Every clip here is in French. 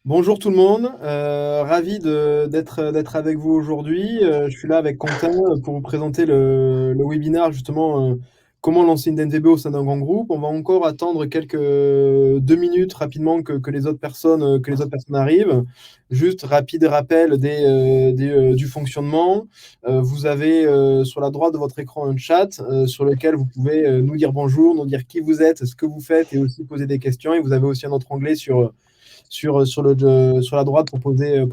Bonjour tout le monde, ravi d'être avec vous aujourd'hui. Je suis là avec Quentin pour vous présenter le webinaire justement comment lancer une DNVB au sein d'un grand groupe. On va encore attendre quelques 2 minutes rapidement que les autres personnes arrivent. Juste rapide rappel du fonctionnement. Vous avez sur la droite de votre écran un chat sur lequel vous pouvez nous dire bonjour, nous dire qui vous êtes, ce que vous faites et aussi poser des questions. Et vous avez aussi un autre onglet sur la droite pour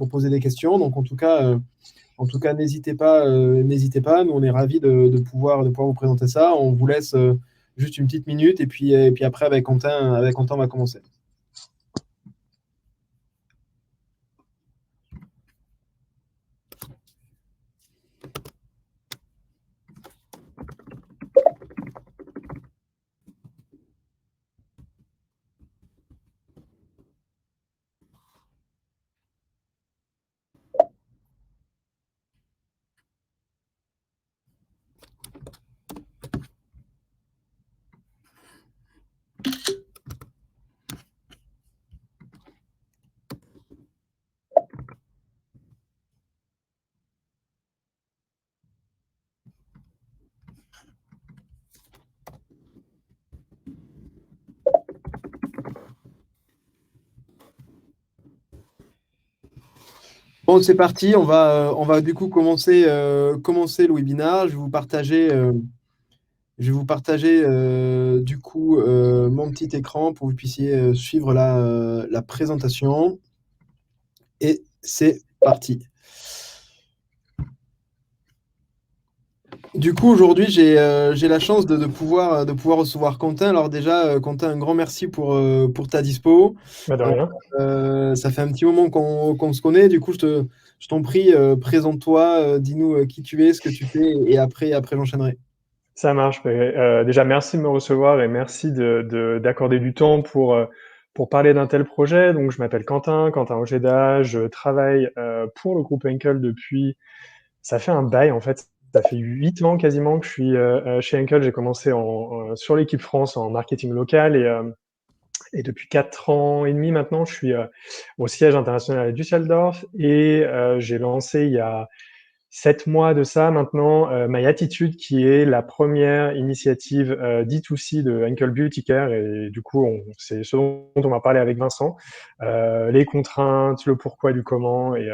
poser des questions. Donc, en tout cas n'hésitez pas. Nous, on est ravis de pouvoir vous présenter ça. On vous laisse juste une petite minute et puis après, avec Quentin, on va commencer. Bon, c'est parti. On va du coup commencer le webinaire. Je vais vous partager du coup mon petit écran pour que vous puissiez suivre la présentation. Et c'est parti. Du coup, aujourd'hui, j'ai la chance de pouvoir recevoir Quentin. Alors déjà, Quentin, un grand merci pour ta dispo. Bah, de Euh, rien. Ça fait un petit moment qu'on se connaît. Du coup, je t'en prie, présente-toi, dis-nous qui tu es, ce que tu fais, et après j'enchaînerai. Ça marche. Déjà, merci de me recevoir et merci d'accorder du temps pour parler d'un tel projet. Donc, je m'appelle Quentin Ojeda. Je travaille pour le groupe Henkel depuis. Ça fait un bail en fait. Ça fait 8 ans quasiment que je suis chez Henkel. J'ai commencé sur l'équipe France en marketing local et depuis 4 ans et demi maintenant, je suis au siège international à Düsseldorf et j'ai lancé il y a 7 mois de ça maintenant, My Attitude, qui est la première initiative D2C de Henkel Beauty Care. Et du coup, c'est ce dont on va parler avec Vincent. Les contraintes, le pourquoi du comment, et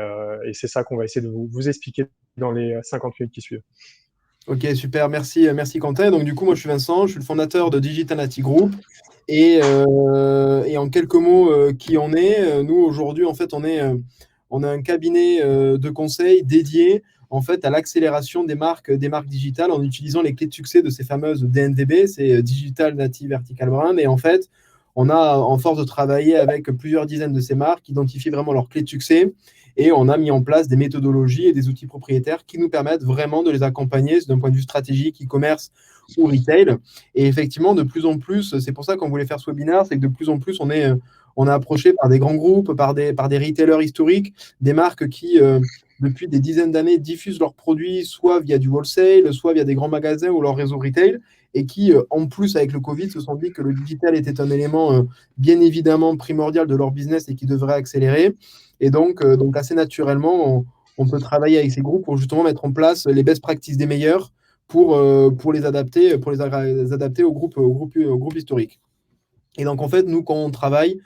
c'est ça qu'on va essayer de vous expliquer dans les 50 minutes qui suivent. Ok, super, merci Quentin. Donc du coup, moi je suis Vincent, je suis le fondateur de Digital Nati Group. Et en quelques mots, qui on est, nous aujourd'hui, en fait, on est un cabinet de conseil dédié en fait à l'accélération des marques digitales en utilisant les clés de succès de ces fameuses DNVB, c'est Digital Native Vertical Brand. Et en fait, on a, en force de travailler avec plusieurs dizaines de ces marques, identifié vraiment leurs clés de succès. Et on a mis en place des méthodologies et des outils propriétaires qui nous permettent vraiment de les accompagner d'un point de vue stratégique, e-commerce ou retail. Et effectivement, de plus en plus, c'est pour ça qu'on voulait faire ce webinaire, c'est que de plus en plus, on est approché par des grands groupes, par des retailers historiques, des marques qui, depuis des dizaines d'années, diffusent leurs produits soit via du wholesale, soit via des grands magasins ou leur réseau retail, et qui, en plus, avec le Covid, se sont dit que le digital était un élément bien évidemment primordial de leur business et qui devrait accélérer. Et donc assez naturellement, on peut travailler avec ces groupes pour justement mettre en place les best practices des meilleurs pour les adapter au groupe historique. Et donc, en fait, nous, quand on travaille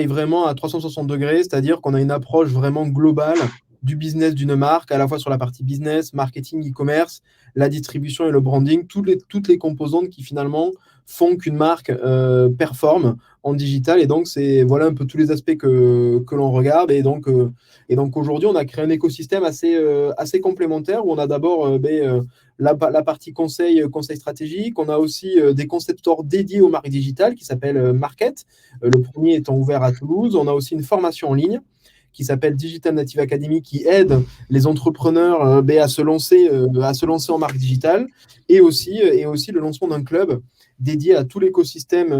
vraiment à 360 degrés, c'est-à-dire qu'on a une approche vraiment globale du business d'une marque, à la fois sur la partie business, marketing, e-commerce, la distribution et le branding, toutes les composantes qui finalement font qu'une marque performe en digital. Et donc, c'est voilà un peu tous les aspects que l'on regarde. Et donc aujourd'hui, on a créé un écosystème assez complémentaire où on a d'abord la partie conseil stratégique. On a aussi des concepteurs dédiés aux marques digitales qui s'appellent Market. Le premier étant ouvert à Toulouse. On a aussi une formation en ligne qui s'appelle Digital Native Academy qui aide les entrepreneurs à se lancer en marque digitale et aussi le lancement d'un club dédié à tout l'écosystème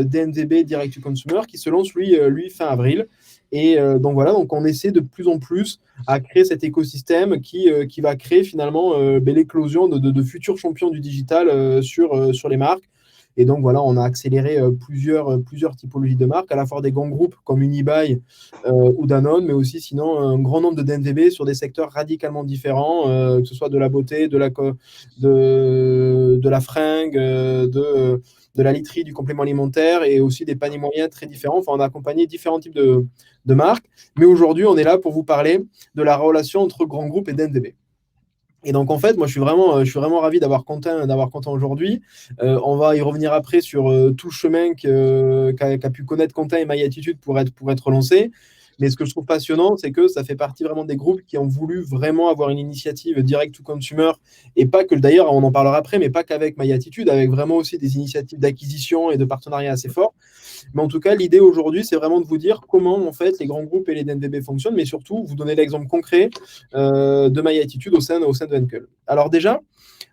DNVB Direct to Consumer qui se lance lui fin avril. Et donc voilà, donc on essaie de plus en plus à créer cet écosystème qui va créer finalement l'éclosion de futurs champions du digital sur les marques. Et donc voilà, on a accéléré plusieurs typologies de marques, à la fois des grands groupes comme Unibail ou Danone, mais aussi sinon un grand nombre de DNVB sur des secteurs radicalement différents, que ce soit de la beauté, de la fringue, de la literie, du complément alimentaire et aussi des paniers moyens très différents. Enfin, on a accompagné différents types de marques. Mais aujourd'hui, on est là pour vous parler de la relation entre grands groupes et DNVB. Et donc, en fait, moi, je suis vraiment ravi d'avoir Quentin aujourd'hui. On va y revenir après sur tout le chemin qu'a pu connaître Quentin et My Attitude pour être lancé. Mais ce que je trouve passionnant, c'est que ça fait partie vraiment des groupes qui ont voulu vraiment avoir une initiative direct to consumer. Et pas que, d'ailleurs, on en parlera après, mais pas qu'avec My Attitude, avec vraiment aussi des initiatives d'acquisition et de partenariat assez forts. Mais en tout cas, l'idée aujourd'hui, c'est vraiment de vous dire comment en fait les grands groupes et les DNVB fonctionnent, mais surtout vous donner l'exemple concret de My Attitude au sein de Henkel. Alors déjà,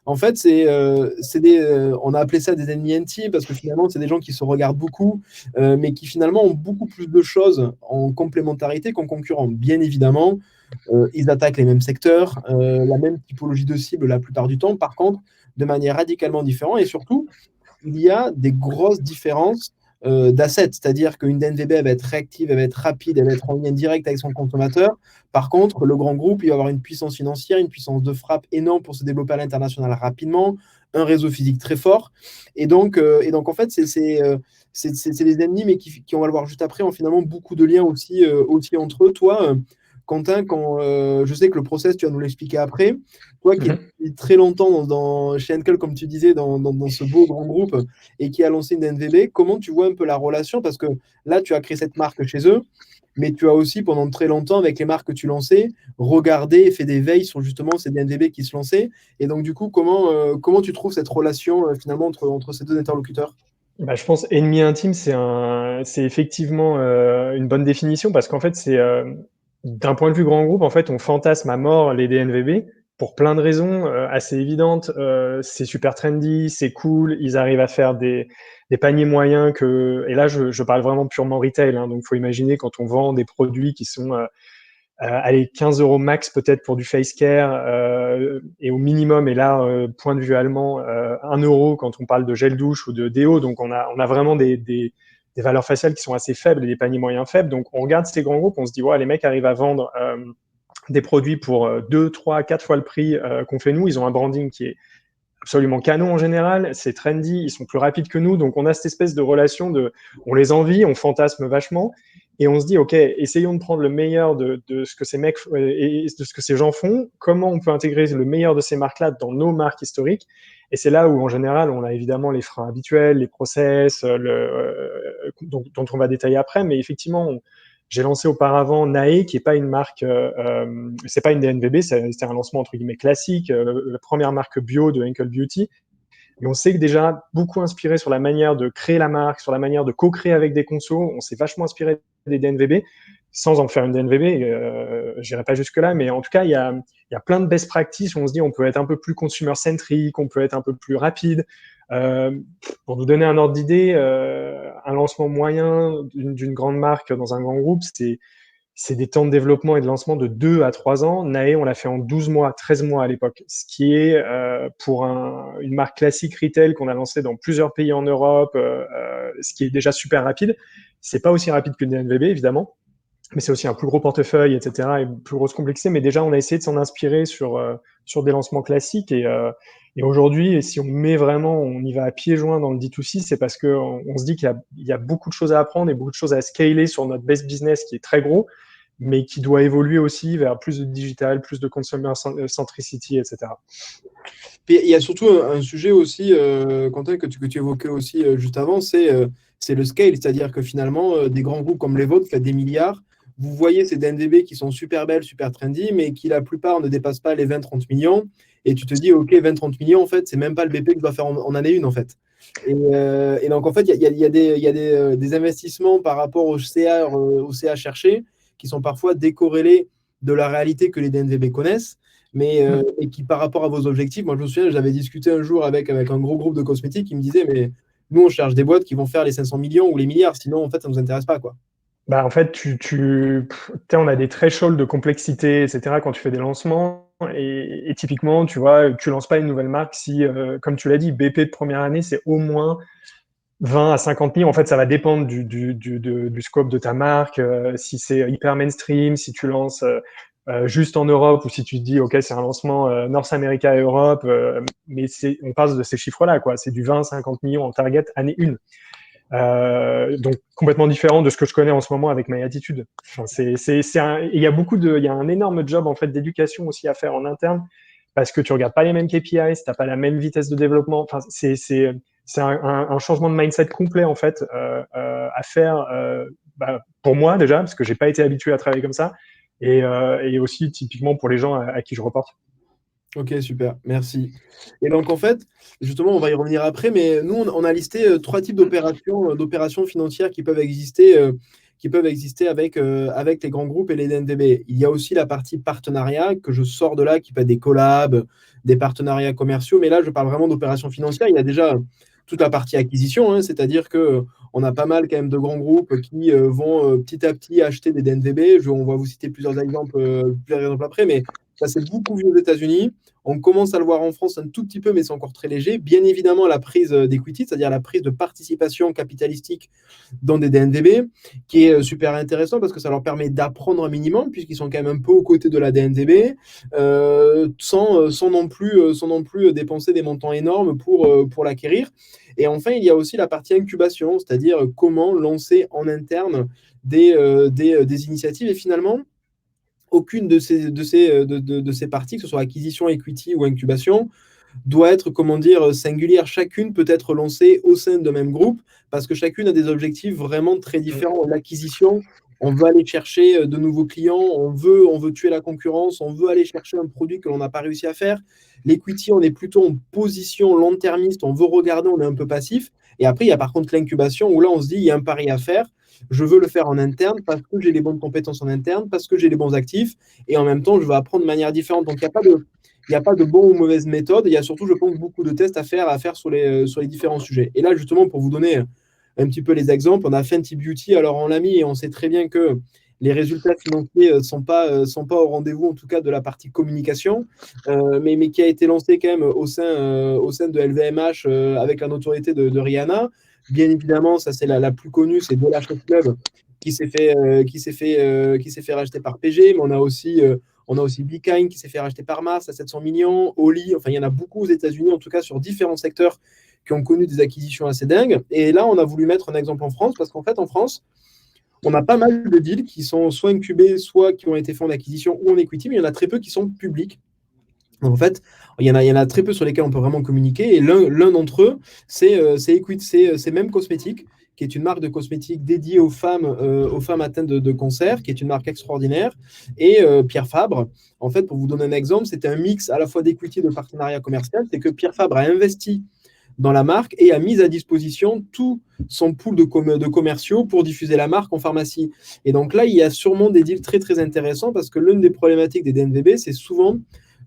en fait, on a appelé ça des ennemis intimes parce que finalement, c'est des gens qui se regardent beaucoup, mais qui finalement ont beaucoup plus de choses en complémentarité qu'en concurrent. Bien évidemment, ils attaquent les mêmes secteurs, la même typologie de cible la plupart du temps, par contre, de manière radicalement différente. Et surtout, il y a des grosses différences d'assets, c'est-à-dire qu'une DNVB elle va être réactive, elle va être rapide, elle va être en lien direct avec son consommateur. Par contre, le grand groupe, il va avoir une puissance financière, une puissance de frappe énorme pour se développer à l'international rapidement, un réseau physique très fort. Et donc en fait, c'est des ennemis, mais qui, on va le voir juste après, ont finalement beaucoup de liens aussi entre eux. Toi, Quentin, je sais que le process, tu vas nous l'expliquer après. Toi qui es depuis très longtemps chez Henkel, comme tu disais, dans ce beau grand groupe et qui a lancé une NVB, comment tu vois un peu la relation? Parce que là, tu as créé cette marque chez eux, mais tu as aussi, pendant très longtemps, avec les marques que tu lançais, regardé et fait des veilles sur justement ces NVB qui se lançaient. Et donc, du coup, comment tu trouves cette relation finalement entre ces deux interlocuteurs? Bah, je pense ennemi intime, c'est effectivement une bonne définition parce qu'en fait, d'un point de vue grand groupe, en fait, on fantasme à mort les DNVB pour plein de raisons assez évidentes. C'est super trendy, c'est cool, ils arrivent à faire des paniers moyens et là, je parle vraiment purement retail, hein, donc il faut imaginer quand on vend des produits qui sont allez, 15 euros max peut-être pour du face care et au minimum, et là, point de vue allemand, 1 euro quand on parle de gel douche ou de déo. Donc, on a vraiment des valeurs faciales qui sont assez faibles et des paniers moyens faibles. Donc, on regarde ces grands groupes, on se dit, ouais, les mecs arrivent à vendre des produits pour 2, 3, 4 fois le prix qu'on fait nous. Ils ont un branding qui est absolument canon en général, c'est trendy, ils sont plus rapides que nous, donc on a cette espèce de relation on les envie, on fantasme vachement, et on se dit, ok, essayons de prendre le meilleur de ce que ces mecs et de ce que ces gens font, comment on peut intégrer le meilleur de ces marques-là dans nos marques historiques, et c'est là où en général on a évidemment les freins habituels, les process, dont on va détailler après, mais effectivement, j'ai lancé auparavant Nae, qui est pas une marque, c'est pas une DNVB, c'était un lancement entre guillemets classique, la première marque bio de Henkel Beauty. Et on s'est déjà beaucoup inspiré sur la manière de créer la marque, sur la manière de co-créer avec des consos. On s'est vachement inspiré des DNVB, sans en faire une DNVB. J'irai pas jusque là, mais en tout cas, il y a plein de best practices où on se dit on peut être un peu plus consumer centric, on peut être un peu plus rapide. Pour vous donner un ordre d'idée, un lancement moyen d'une grande marque dans un grand groupe, c'est des temps de développement et de lancement de 2 à 3 ans. Nae, on l'a fait en 12 mois, 13 mois à l'époque, ce qui est pour une marque classique retail qu'on a lancée dans plusieurs pays en Europe, ce qui est déjà super rapide. C'est pas aussi rapide que DNVB, évidemment, mais c'est aussi un plus gros portefeuille, etc., et une plus grosse complexité. Mais déjà, on a essayé de s'en inspirer sur des lancements classiques. Et aujourd'hui, si on met vraiment, on y va à pieds joints dans le D2C, c'est parce qu'on se dit qu'il y a beaucoup de choses à apprendre et beaucoup de choses à scaler sur notre base business qui est très gros, mais qui doit évoluer aussi vers plus de digital, plus de consumer centricity, etc. Puis il y a surtout un sujet aussi, Quentin, que tu évoquais aussi juste avant, c'est le scale, c'est-à-dire que finalement, des grands groupes comme les vôtres, faites des milliards, vous voyez ces DNVB qui sont super belles, super trendy, mais qui la plupart ne dépassent pas les 20-30 millions, et tu te dis, OK, 20-30 millions, en fait, c'est même pas le BP que je dois faire en année une, en fait. Et donc, en fait, il y a des investissements par rapport au CA cherché qui sont parfois décorrélés de la réalité que les DNVB connaissent et qui, par rapport à vos objectifs, moi je me souviens, j'avais discuté un jour avec un gros groupe de cosmétiques qui me disait, mais nous on cherche des boîtes qui vont faire les 500 millions ou les milliards, sinon en fait ça ne nous intéresse pas, quoi. Bah, en fait, on a des thresholds de complexité, etc. quand tu fais des lancements. et typiquement, tu vois, tu lances pas une nouvelle marque si, comme tu l'as dit, BP de première année, c'est au moins 20 à 50 000. En fait, ça va dépendre du scope de ta marque. Si c'est hyper mainstream, si tu lances juste en Europe ou si tu te dis, OK, c'est un lancement North America et Europe, mais on passe de ces chiffres-là, quoi. C'est du 20 à 50 millions en target année 1. Donc complètement différent de ce que je connais en ce moment avec My Attitude. Enfin, il y a il y a un énorme job en fait d'éducation aussi à faire en interne parce que tu regardes pas les mêmes KPIs, t'as pas la même vitesse de développement. Enfin, c'est un changement de mindset complet en fait à faire. Pour moi déjà parce que j'ai pas été habitué à travailler comme ça et aussi typiquement pour les gens à qui je reporte. Ok, super, merci. Et donc en fait, justement, on va y revenir après, mais nous, on a listé trois types d'opérations financières qui peuvent exister avec les grands groupes et les DNVB. Il y a aussi la partie partenariat, que je sors de là, qui peut être des collabs, des partenariats commerciaux, mais là, je parle vraiment d'opérations financières. Il y a déjà toute la partie acquisition, hein, c'est-à-dire que on a pas mal quand même de grands groupes qui vont petit à petit acheter des DNVB. On va vous citer plusieurs exemples après, mais ça s'est beaucoup vu aux États-Unis. On commence à le voir en France un tout petit peu, mais c'est encore très léger. Bien évidemment, la prise d'equity, c'est-à-dire la prise de participation capitalistique dans des DNVB, qui est super intéressant parce que ça leur permet d'apprendre un minimum, puisqu'ils sont quand même un peu aux côtés de la DNVB, sans non plus dépenser des montants énormes pour l'acquérir. Et enfin, il y a aussi la partie incubation, c'est-à-dire comment lancer en interne des initiatives. Et finalement, aucune de ces parties, que ce soit acquisition, equity ou incubation, doit être, comment dire, singulière. Chacune peut être lancée au sein d'un même groupe parce que chacune a des objectifs vraiment très différents. L'acquisition, on veut aller chercher de nouveaux clients, on veut tuer la concurrence, on veut aller chercher un produit que l'on n'a pas réussi à faire. L'equity, on est plutôt en position long-termiste, on veut regarder, on est un peu passif. Et après, il y a par contre l'incubation où là, on se dit, il y a un pari à faire. Je veux le faire en interne parce que j'ai les bonnes compétences en interne, parce que j'ai les bons actifs, et en même temps, je veux apprendre de manière différente. Donc, il n'y a pas de bon ou mauvaise méthode. Il y a surtout, je pense, beaucoup de tests à faire sur les différents sujets. Et là, justement, pour vous donner un petit peu les exemples, on a Fenty Beauty. Alors, on l'a mis et on sait très bien que les résultats financiers ne sont pas au rendez-vous, en tout cas de la partie communication, mais qui a été lancé quand même au sein de LVMH avec la notoriété de Rihanna. Bien évidemment, ça c'est la plus connue, c'est Dollar Shave Club qui s'est fait racheter par PG, mais on a aussi Be Kind qui s'est fait racheter par Mars à 700 millions, Oli, enfin il y en a beaucoup aux États-Unis, en tout cas sur différents secteurs qui ont connu des acquisitions assez dingues. Et là, on a voulu mettre un exemple en France, parce qu'en fait, en France, on a pas mal de deals qui sont soit incubés, soit qui ont été faits en acquisition ou en equity, mais il y en a très peu qui sont publics. Donc, en fait, il y en a très peu sur lesquels on peut vraiment communiquer. Et l'un d'entre eux, c'est Même Cosmétiques, qui est une marque de cosmétiques dédiée aux femmes atteintes de cancer, qui est une marque extraordinaire. Et Pierre Fabre, en fait, pour vous donner un exemple, c'était un mix à la fois d'equity et de partenariat commercial. C'est que Pierre Fabre a investi dans la marque et a mis à disposition tout son pool de commerciaux pour diffuser la marque en pharmacie. Et donc là, il y a sûrement des deals très, très intéressants parce que l'une des problématiques des DNVB, c'est souvent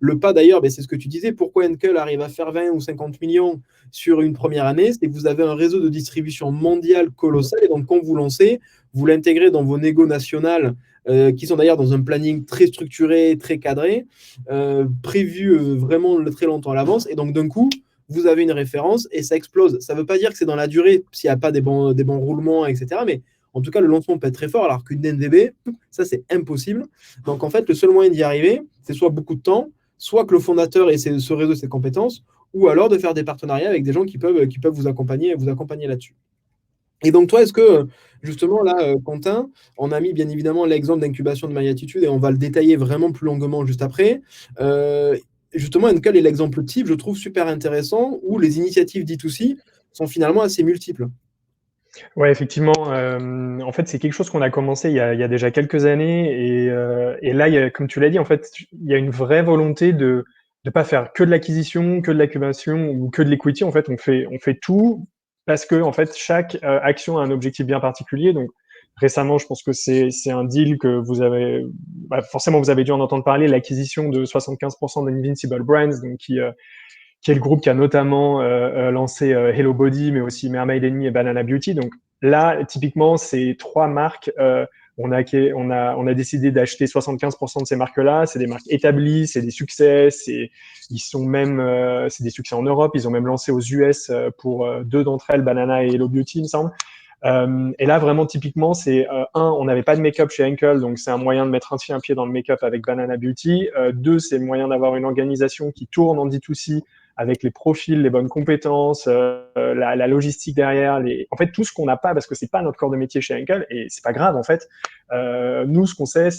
le pas d'ailleurs, c'est ce que tu disais, pourquoi Henkel arrive à faire 20 ou 50 millions sur une première année, c'est que vous avez un réseau de distribution mondial colossal et donc quand vous lancez, vous l'intégrez dans vos négos nationales qui sont d'ailleurs dans un planning très structuré, très cadré, prévu vraiment très longtemps à l'avance et donc d'un coup, vous avez une référence et ça explose. Ça ne veut pas dire que c'est dans la durée s'il n'y a pas des bons roulements, etc. Mais en tout cas, le lancement peut être très fort alors qu'une DNVB, ça c'est impossible. Donc en fait, le seul moyen d'y arriver, c'est soit beaucoup de temps, soit que le fondateur ait ce réseau, ses compétences, ou alors de faire des partenariats avec des gens qui peuvent vous accompagner là-dessus. Et donc, toi, est-ce que, justement, là, Quentin, on a mis bien évidemment l'exemple d'incubation de My Attitude et on va le détailler vraiment plus longuement juste après. Justement, Enkel est l'exemple type, je trouve super intéressant, où les initiatives D2C sont finalement assez multiples. Ouais, effectivement. En fait, c'est quelque chose qu'on a commencé il y a déjà quelques années et là, comme tu l'as dit, en fait, il y a une vraie volonté de pas faire que de l'acquisition, que de l'incubation ou que de l'equity. En fait, on fait tout parce que en fait, chaque action a un objectif bien particulier. Donc, récemment, je pense que c'est un deal que forcément vous avez dû en entendre parler, l'acquisition de 75% d'Invincible Brands, donc qui est le groupe qui a notamment lancé Hello Body, mais aussi Mermaid Enemy et Banana Beauty. Donc là, typiquement, c'est trois marques On a décidé d'acheter 75% de ces marques-là. C'est des marques établies, c'est des succès, c'est des succès en Europe. Ils ont même lancé aux US pour deux d'entre elles, Banana et Hello Beauty, il me semble. Et là, vraiment, typiquement, c'est on n'avait pas de make-up chez Henkel, donc c'est un moyen de mettre un pied dans le make-up avec Banana Beauty. Deux, c'est le moyen d'avoir une organisation qui tourne en D2C avec les profils, les bonnes compétences, la logistique derrière, en fait tout ce qu'on n'a pas parce que c'est pas notre corps de métier chez Henkel et c'est pas grave en fait. Nous, ce qu'on sait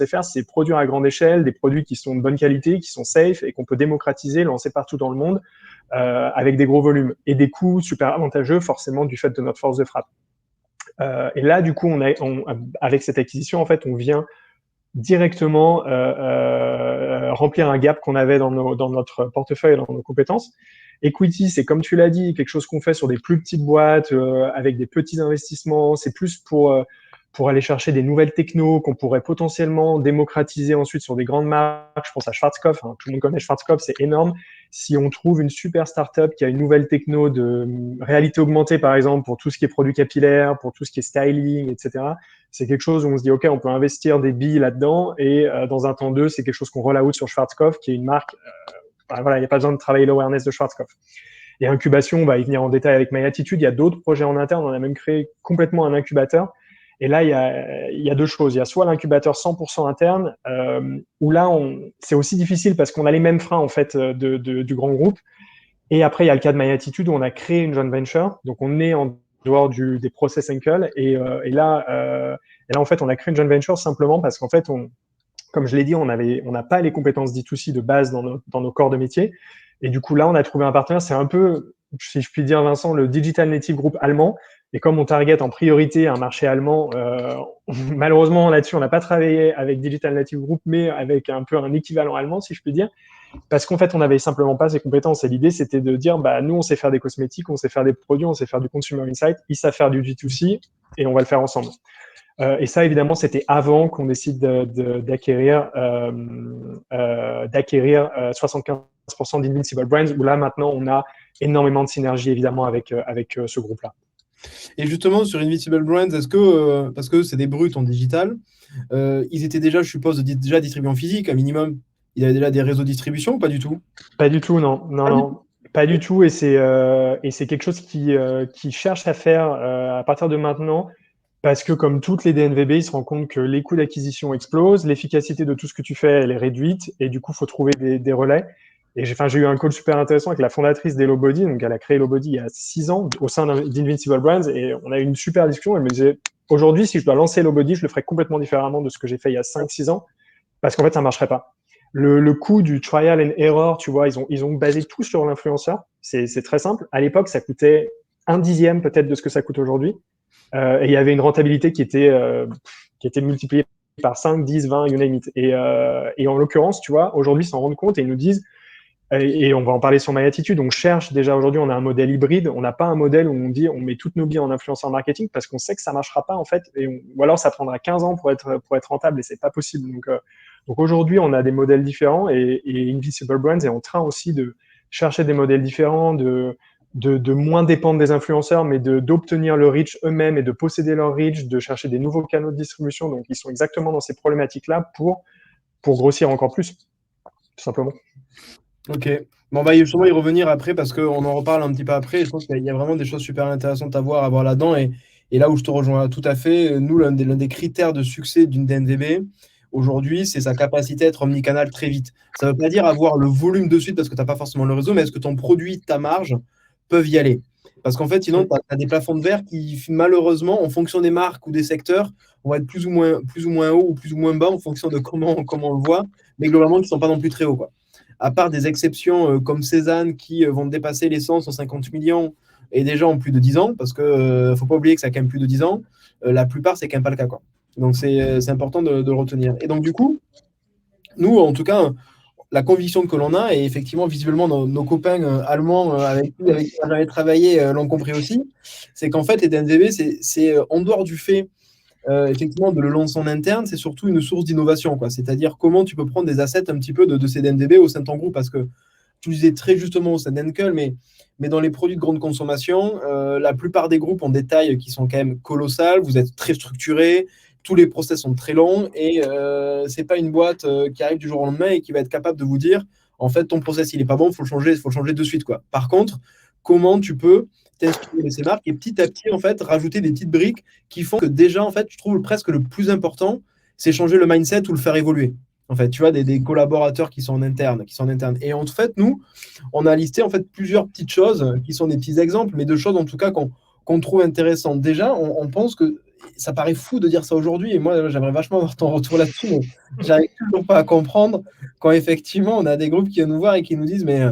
faire, c'est produire à grande échelle des produits qui sont de bonne qualité, qui sont safe et qu'on peut démocratiser, lancer partout dans le monde avec des gros volumes et des coûts super avantageux forcément du fait de notre force de frappe. Et là, du coup, avec cette acquisition, en fait, on vient directement remplir un gap qu'on avait dans notre portefeuille, dans nos compétences. Equity, c'est comme tu l'as dit, quelque chose qu'on fait sur des plus petites boîtes, avec des petits investissements. C'est plus pour aller chercher des nouvelles technos qu'on pourrait potentiellement démocratiser ensuite sur des grandes marques. Je pense à Schwarzkopf, hein. Tout le monde connaît Schwarzkopf, c'est énorme. Si on trouve une super startup qui a une nouvelle techno de réalité augmentée, par exemple, pour tout ce qui est produits capillaires, pour tout ce qui est styling, etc., c'est quelque chose où on se dit, OK, on peut investir des billes là-dedans et dans un temps 2, c'est quelque chose qu'on roll out sur Schwarzkopf, qui est une marque, voilà, il n'y a pas besoin de travailler l'awareness de Schwarzkopf. Et incubation, on va y venir en détail avec MyAttitude. Il y a d'autres projets en interne. On a même créé complètement un incubateur. Et là, il y a deux choses. Il y a soit l'incubateur 100% interne, où là, c'est aussi difficile parce qu'on a les mêmes freins en fait du grand groupe. Et après, il y a le cas de MyAttitude où on a créé une joint venture. Donc, on est en dehors des process Henkel. Et là, en fait, on a créé une joint venture simplement parce qu'en fait, comme je l'ai dit, on n'a pas les compétences D2C de base dans nos corps de métier. Et du coup, là, on a trouvé un partenaire. C'est un peu, si je puis dire, Vincent, le Digital Native Group allemand. Et comme on target en priorité un marché allemand, malheureusement, là-dessus, on n'a pas travaillé avec Digital Native Group, mais avec un peu un équivalent allemand, si je puis dire. Parce qu'en fait, on n'avait simplement pas ces compétences. Et l'idée, c'était de dire, bah, nous, on sait faire des cosmétiques, on sait faire des produits, on sait faire du consumer insight, ils savent faire du D2C, et on va le faire ensemble. Et ça, évidemment, c'était avant qu'on décide d'acquérir 75% d'Invincible Brands, où là, maintenant, on a énormément de synergie, évidemment, avec ce groupe-là. Et justement, sur Invisible Brands, est-ce que, parce que c'est des bruts en digital, ils étaient déjà, je suppose, déjà distribués en physique, un minimum. Il y avait déjà des réseaux de distribution ou pas du tout? Pas du tout, non. Non. Pas du tout. Et c'est quelque chose qui cherche à faire à partir de maintenant. Parce que comme toutes les DNVB, ils se rendent compte que les coûts d'acquisition explosent, l'efficacité de tout ce que tu fais, elle est réduite, et du coup, il faut trouver des relais. Et j'ai eu un call super intéressant avec la fondatrice d'HelloBody, donc elle a créé HelloBody il y a 6 ans au sein d'Invincible Brands, et on a eu une super discussion. Elle me disait, aujourd'hui, si je dois lancer HelloBody, je le ferai complètement différemment de ce que j'ai fait il y a 5-6 ans, parce qu'en fait, ça marcherait pas. Le coût du trial and error, tu vois, ils ont basé tout sur l'influenceur. C'est très simple. À l'époque, ça coûtait 1/10 peut-être de ce que ça coûte aujourd'hui. Et il y avait une rentabilité qui était multipliée par 5, 10, 20, you name it. Et en l'occurrence, tu vois, aujourd'hui, ils s'en rendent compte et ils nous disent, et on va en parler sur MyAttitude, on cherche déjà aujourd'hui, on a un modèle hybride, on n'a pas un modèle où on dit on met toutes nos billes en influenceur marketing parce qu'on sait que ça marchera pas en fait, ou alors ça prendra 15 ans pour être rentable et c'est pas possible. Donc aujourd'hui, on a des modèles différents et Invisible Brands est en train aussi de chercher des modèles différents, de moins dépendre des influenceurs, mais d'obtenir le reach eux-mêmes et de posséder leur reach, de chercher des nouveaux canaux de distribution. Donc, ils sont exactement dans ces problématiques-là pour grossir encore plus, tout simplement. Ok. Bon, on va sûrement y revenir après parce qu'on en reparle un petit peu après. Je pense qu'il y a vraiment des choses super intéressantes à voir là-dedans. Et là où je te rejoins tout à fait, nous, l'un des critères de succès d'une DNVB, aujourd'hui, c'est sa capacité à être omnicanal très vite. Ça ne veut pas dire avoir le volume de suite parce que tu n'as pas forcément le réseau, mais est-ce que ton produit, ta marge, peuvent y aller? Parce qu'en fait, sinon, tu as des plafonds de verre qui, malheureusement, en fonction des marques ou des secteurs, vont être plus ou moins haut ou plus ou moins bas en fonction de comment on le voit, mais globalement, qui ne sont pas non plus très hauts, quoi. À part des exceptions comme Cézanne qui vont dépasser les 150 millions et déjà en plus de 10 ans, parce qu'il ne faut pas oublier que ça a quand même plus de 10 ans, la plupart, c'est quand même pas le cas, quoi. Donc, c'est important de le retenir. Et donc, du coup, nous, en tout cas, la conviction que l'on a, et effectivement, visuellement, nos copains allemands avec qui j'avais travaillé l'ont compris aussi, c'est qu'en fait, les DNVB, c'est en dehors du fait effectivement, de le lancer en interne, c'est surtout une source d'innovation, quoi. C'est-à-dire comment tu peux prendre des assets un petit peu de ces DNVB au sein de ton groupe, parce que tu disais très justement au sein d'Henkel, mais dans les produits de grande consommation, la plupart des groupes ont des tailles qui sont quand même colossales, vous êtes très structurés, tous les process sont très longs et c'est pas une boîte qui arrive du jour au lendemain et qui va être capable de vous dire en fait ton process il est pas bon, faut le changer de suite quoi. Par contre, comment tu peux t'inspirer de ces marques et petit à petit en fait rajouter des petites briques qui font que déjà en fait je trouve presque le plus important c'est changer le mindset ou le faire évoluer. En fait, tu vois, des collaborateurs qui sont en interne, Et en fait, nous, on a listé en fait plusieurs petites choses qui sont des petits exemples, mais de choses en tout cas qu'on trouve intéressantes. Déjà, on pense que ça paraît fou de dire ça aujourd'hui, et moi, j'aimerais vachement avoir ton retour là-dessus, mais j'arrive toujours pas à comprendre quand effectivement on a des groupes qui viennent nous voir et qui nous disent, mais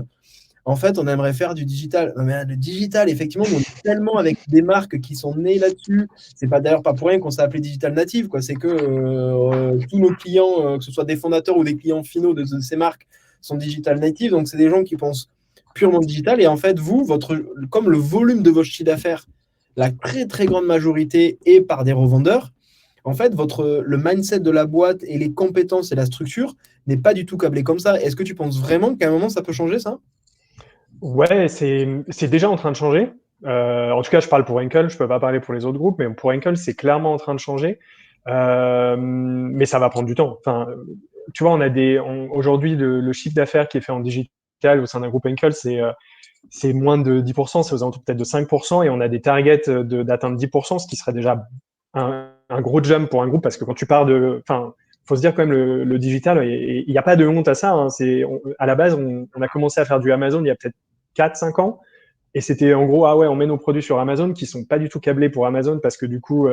en fait, on aimerait faire du digital. Non, mais le digital, effectivement, on est tellement avec des marques qui sont nées là-dessus. C'est pas d'ailleurs pas pour rien qu'on s'est appelé digital native, quoi. C'est que tous nos clients, que ce soit des fondateurs ou des clients finaux de ces marques, sont digital native. Donc, c'est des gens qui pensent purement digital. Et en fait, vous, comme le volume de votre chiffre d'affaires, la très très grande majorité est par des revendeurs. En fait, le mindset de la boîte et les compétences et la structure n'est pas du tout câblé comme ça. Est-ce que tu penses vraiment qu'à un moment ça peut changer ça? Ouais, c'est déjà en train de changer. En tout cas, je parle pour Henkel, je peux pas parler pour les autres groupes, mais pour Henkel, c'est clairement en train de changer. Mais ça va prendre du temps. Enfin, tu vois, aujourd'hui, le chiffre d'affaires qui est fait en digital au sein d'un groupe Henkel, c'est moins de 10%, c'est aux alentours peut-être de 5%, et on a des targets d'atteindre 10%, ce qui serait déjà un gros jump pour un groupe, parce que quand tu pars enfin, faut se dire quand même le digital, et il n'y a pas de honte à ça. Hein, à la base, on a commencé à faire du Amazon il y a peut-être 4-5 ans, et c'était en gros, ah ouais, on met nos produits sur Amazon qui sont pas du tout câblés pour Amazon, parce que du coup,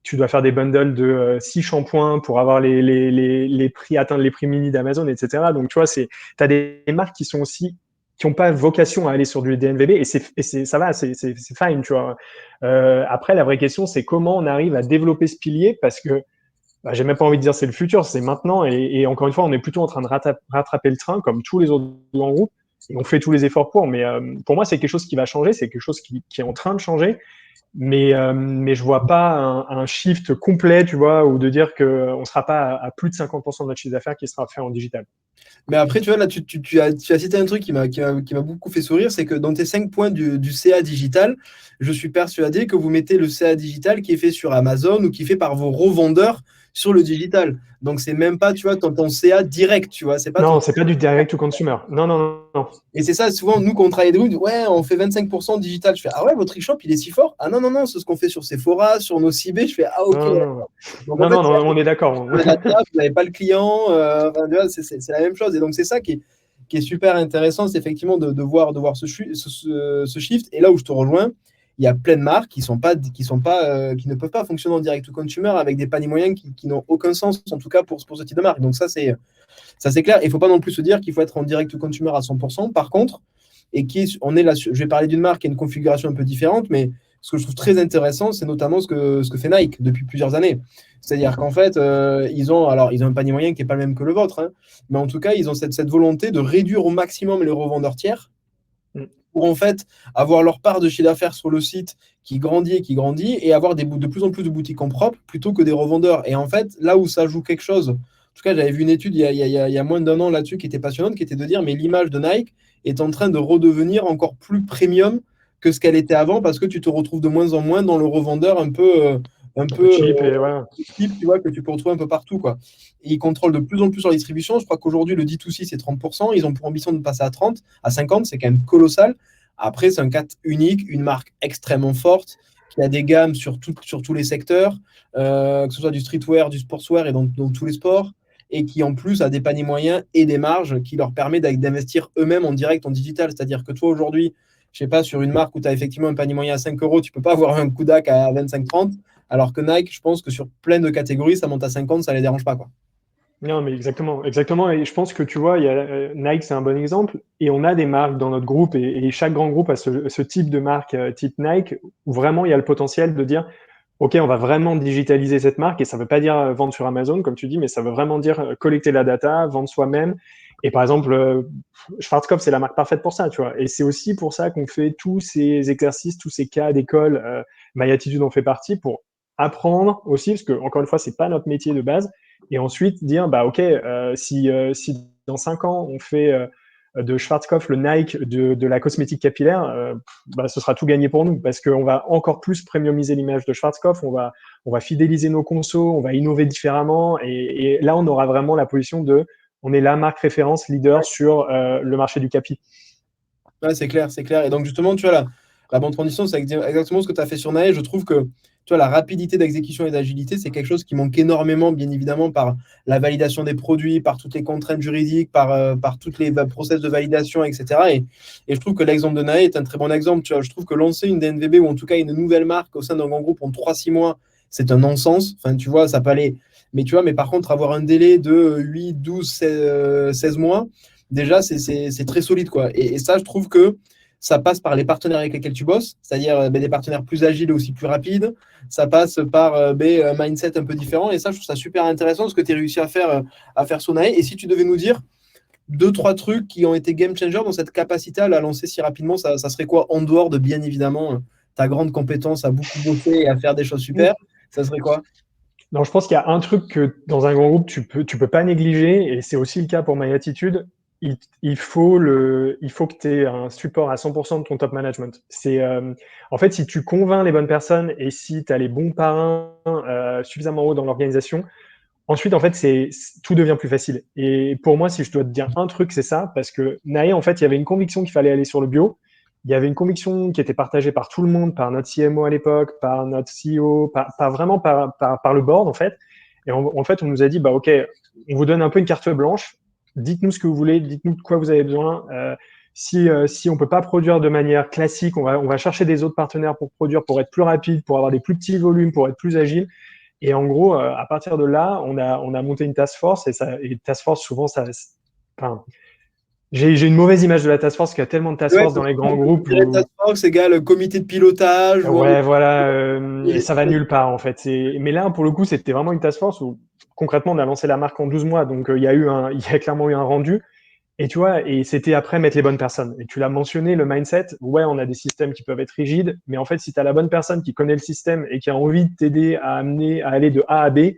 tu dois faire des bundles de 6 shampoings pour avoir les prix, atteindre les prix mini d'Amazon, etc. Donc tu vois, t'as des marques qui sont aussi qui n'ont pas vocation à aller sur du DNVB, et ça va, c'est fine, tu vois. Après, la vraie question, c'est comment on arrive à développer ce pilier, parce que j'ai même pas envie de dire c'est le futur, c'est maintenant, et encore une fois, on est plutôt en train de rattraper le train, comme tous les autres grands groupes, et on fait tous les efforts mais pour moi, c'est quelque chose qui va changer, c'est quelque chose qui est en train de changer, mais je vois pas un shift complet, tu vois, ou de dire qu'on sera pas à plus de 50% de notre chiffre d'affaires qui sera fait en digital. Mais après, tu vois, là, tu as cité un truc qui m'a beaucoup fait sourire, c'est que dans tes 5 points du CA digital, je suis persuadé que vous mettez le CA digital qui est fait sur Amazon ou qui est fait par vos revendeurs sur le digital. Donc, c'est même pas, tu vois, ton CA direct, tu vois, c'est pas ton. Non, c'est pas du direct to consumer. Non, non, non, non. Et c'est ça, souvent, nous, quand on travaille des groupes, ouais, on fait 25% digital. Je fais, ah ouais, votre e-shop, il est si fort? Ah non, non, non, c'est ce qu'on fait sur Sephora, sur nos CB. Je fais, ah ok. Non, non, Donc, en non, fait, non, non, on est d'accord. la data, vous n'avez pas le client, enfin, tu vois, c'est la même chose. Et donc, c'est ça qui est super intéressant, c'est effectivement de voir ce shift. Et là où je te rejoins, il y a plein de marques qui ne peuvent pas fonctionner en direct to consumer avec des paniers moyens qui n'ont aucun sens, en tout cas pour ce type de marque. Donc, ça, c'est clair. Il ne faut pas non plus se dire qu'il faut être en direct to consumer à 100%. Par contre, on est là, je vais parler d'une marque qui a une configuration un peu différente, mais ce que je trouve très intéressant, c'est notamment ce que fait Nike depuis plusieurs années. C'est-à-dire qu'en fait, ils ont un panier moyen qui n'est pas le même que le vôtre, hein, mais en tout cas, ils ont cette volonté de réduire au maximum les revendeurs tiers pour en fait avoir leur part de chiffre d'affaires sur le site qui grandit et avoir de plus en plus de boutiques en propre plutôt que des revendeurs. Et en fait, là où ça joue quelque chose, en tout cas, j'avais vu une étude il y a moins d'un an là-dessus qui était passionnante, qui était de dire, mais l'image de Nike est en train de redevenir encore plus premium que ce qu'elle était avant parce que tu te retrouves de moins en moins dans le revendeur un peu Cheap, et voilà. cheap, tu vois, que tu peux retrouver un peu partout, quoi. Et ils contrôlent de plus en plus leur distribution. Je crois qu'aujourd'hui, le D2C, c'est 30%. Ils ont pour ambition de passer à 30, à 50. C'est quand même colossal. Après, c'est un cas unique, une marque extrêmement forte qui a des gammes sur tous les secteurs, que ce soit du streetwear, du sportswear et dans tous les sports, et qui en plus a des paniers moyens et des marges qui leur permettent d'investir eux-mêmes en direct, en digital. C'est-à-dire que toi, aujourd'hui, je sais pas, sur une marque où tu as effectivement un panier moyen à 5 euros, tu peux pas avoir un Kodak à 25-30, alors que Nike, je pense que sur plein de catégories, ça monte à 50, ça les dérange pas, quoi. Non, mais exactement, exactement. Et je pense que tu vois, Nike, c'est un bon exemple. Et on a des marques dans notre groupe, et chaque grand groupe a ce type de marque, type Nike, où vraiment il y a le potentiel de dire, OK, on va vraiment digitaliser cette marque. Et ça veut pas dire vendre sur Amazon, comme tu dis, mais ça veut vraiment dire collecter la data, vendre soi-même. Et par exemple, Schwarzkopf, c'est la marque parfaite pour ça, tu vois. Et c'est aussi pour ça qu'on fait tous ces exercices, tous ces cas d'école. My Attitude en fait partie, pour apprendre aussi, parce que encore une fois, c'est pas notre métier de base. Et ensuite dire, bah ok, si dans 5 ans on fait de Schwarzkopf le Nike de la cosmétique capillaire, bah, ce sera tout gagné pour nous, parce qu'on va encore plus premiumiser l'image de Schwarzkopf, on va fidéliser nos consos, on va innover différemment. Et là, on aura vraiment la position de, on est la marque référence leader sur le marché du capi. Ouais, c'est clair, c'est clair. Et donc, justement, tu vois, la bonne transition, c'est exactement ce que tu as fait sur Nae. Je trouve que, tu vois, la rapidité d'exécution et d'agilité, c'est quelque chose qui manque énormément, bien évidemment, par la validation des produits, par toutes les contraintes juridiques, par toutes les process de validation, etc. Et je trouve que l'exemple de Nae est un très bon exemple. Tu vois, je trouve que lancer une DNVB ou en tout cas une nouvelle marque au sein d'un grand groupe en 3-6 mois, c'est un non-sens. Enfin, tu vois, ça peut aller. Mais tu vois, mais par contre, avoir un délai de 8, 12, 16 mois, déjà, c'est très solide, quoi. Et ça, je trouve que ça passe par les partenaires avec lesquels tu bosses, c'est-à-dire des partenaires plus agiles et aussi plus rapides. Ça passe par un mindset un peu différent. Et ça, je trouve ça super intéressant ce que tu as réussi à faire Sonae. Et si tu devais nous dire deux, trois trucs qui ont été game changer dans cette capacité à la lancer si rapidement, ça serait quoi en dehors de bien évidemment ta grande compétence à beaucoup bosser et à faire des choses super? Ça serait quoi? Non, je pense qu'il y a un truc que dans un grand groupe, tu peux pas négliger, et c'est aussi le cas pour My Attitude. Il faut que tu aies un support à 100% de ton top management. En fait, si tu convaincs les bonnes personnes et si tu as les bons parrains suffisamment haut dans l'organisation, ensuite, en fait, tout devient plus facile. Et pour moi, si je dois te dire un truc, c'est ça, parce que Nae, en fait, il y avait une conviction qu'il fallait aller sur le bio. Il y avait une conviction qui était partagée par tout le monde, par notre CMO à l'époque, par notre CEO, vraiment par le board, en fait. Et en fait, on nous a dit, bah, OK, on vous donne un peu une carte blanche. Dites-nous ce que vous voulez, dites-nous de quoi vous avez besoin. Si on peut pas produire de manière classique, on va chercher des autres partenaires pour produire, pour être plus rapide, pour avoir des plus petits volumes, pour être plus agile. Et en gros, à partir de là, on a monté une task force, et task force, souvent, enfin, j'ai une mauvaise image de la task force, parce qu'il y a tellement de task Ouais, force dans les grands groupes task où, force égale comité de pilotage. ouais, voilà, et ça va nulle part, en fait. Mais là, pour le coup, c'était vraiment une task force où, concrètement, on a lancé la marque en 12 mois, donc il y a clairement eu un rendu. Et tu vois, et c'était après mettre les bonnes personnes. Et tu l'as mentionné, le mindset. Ouais, on a des systèmes qui peuvent être rigides, mais en fait, si tu as la bonne personne qui connaît le système et qui a envie de t'aider à aller de A à B,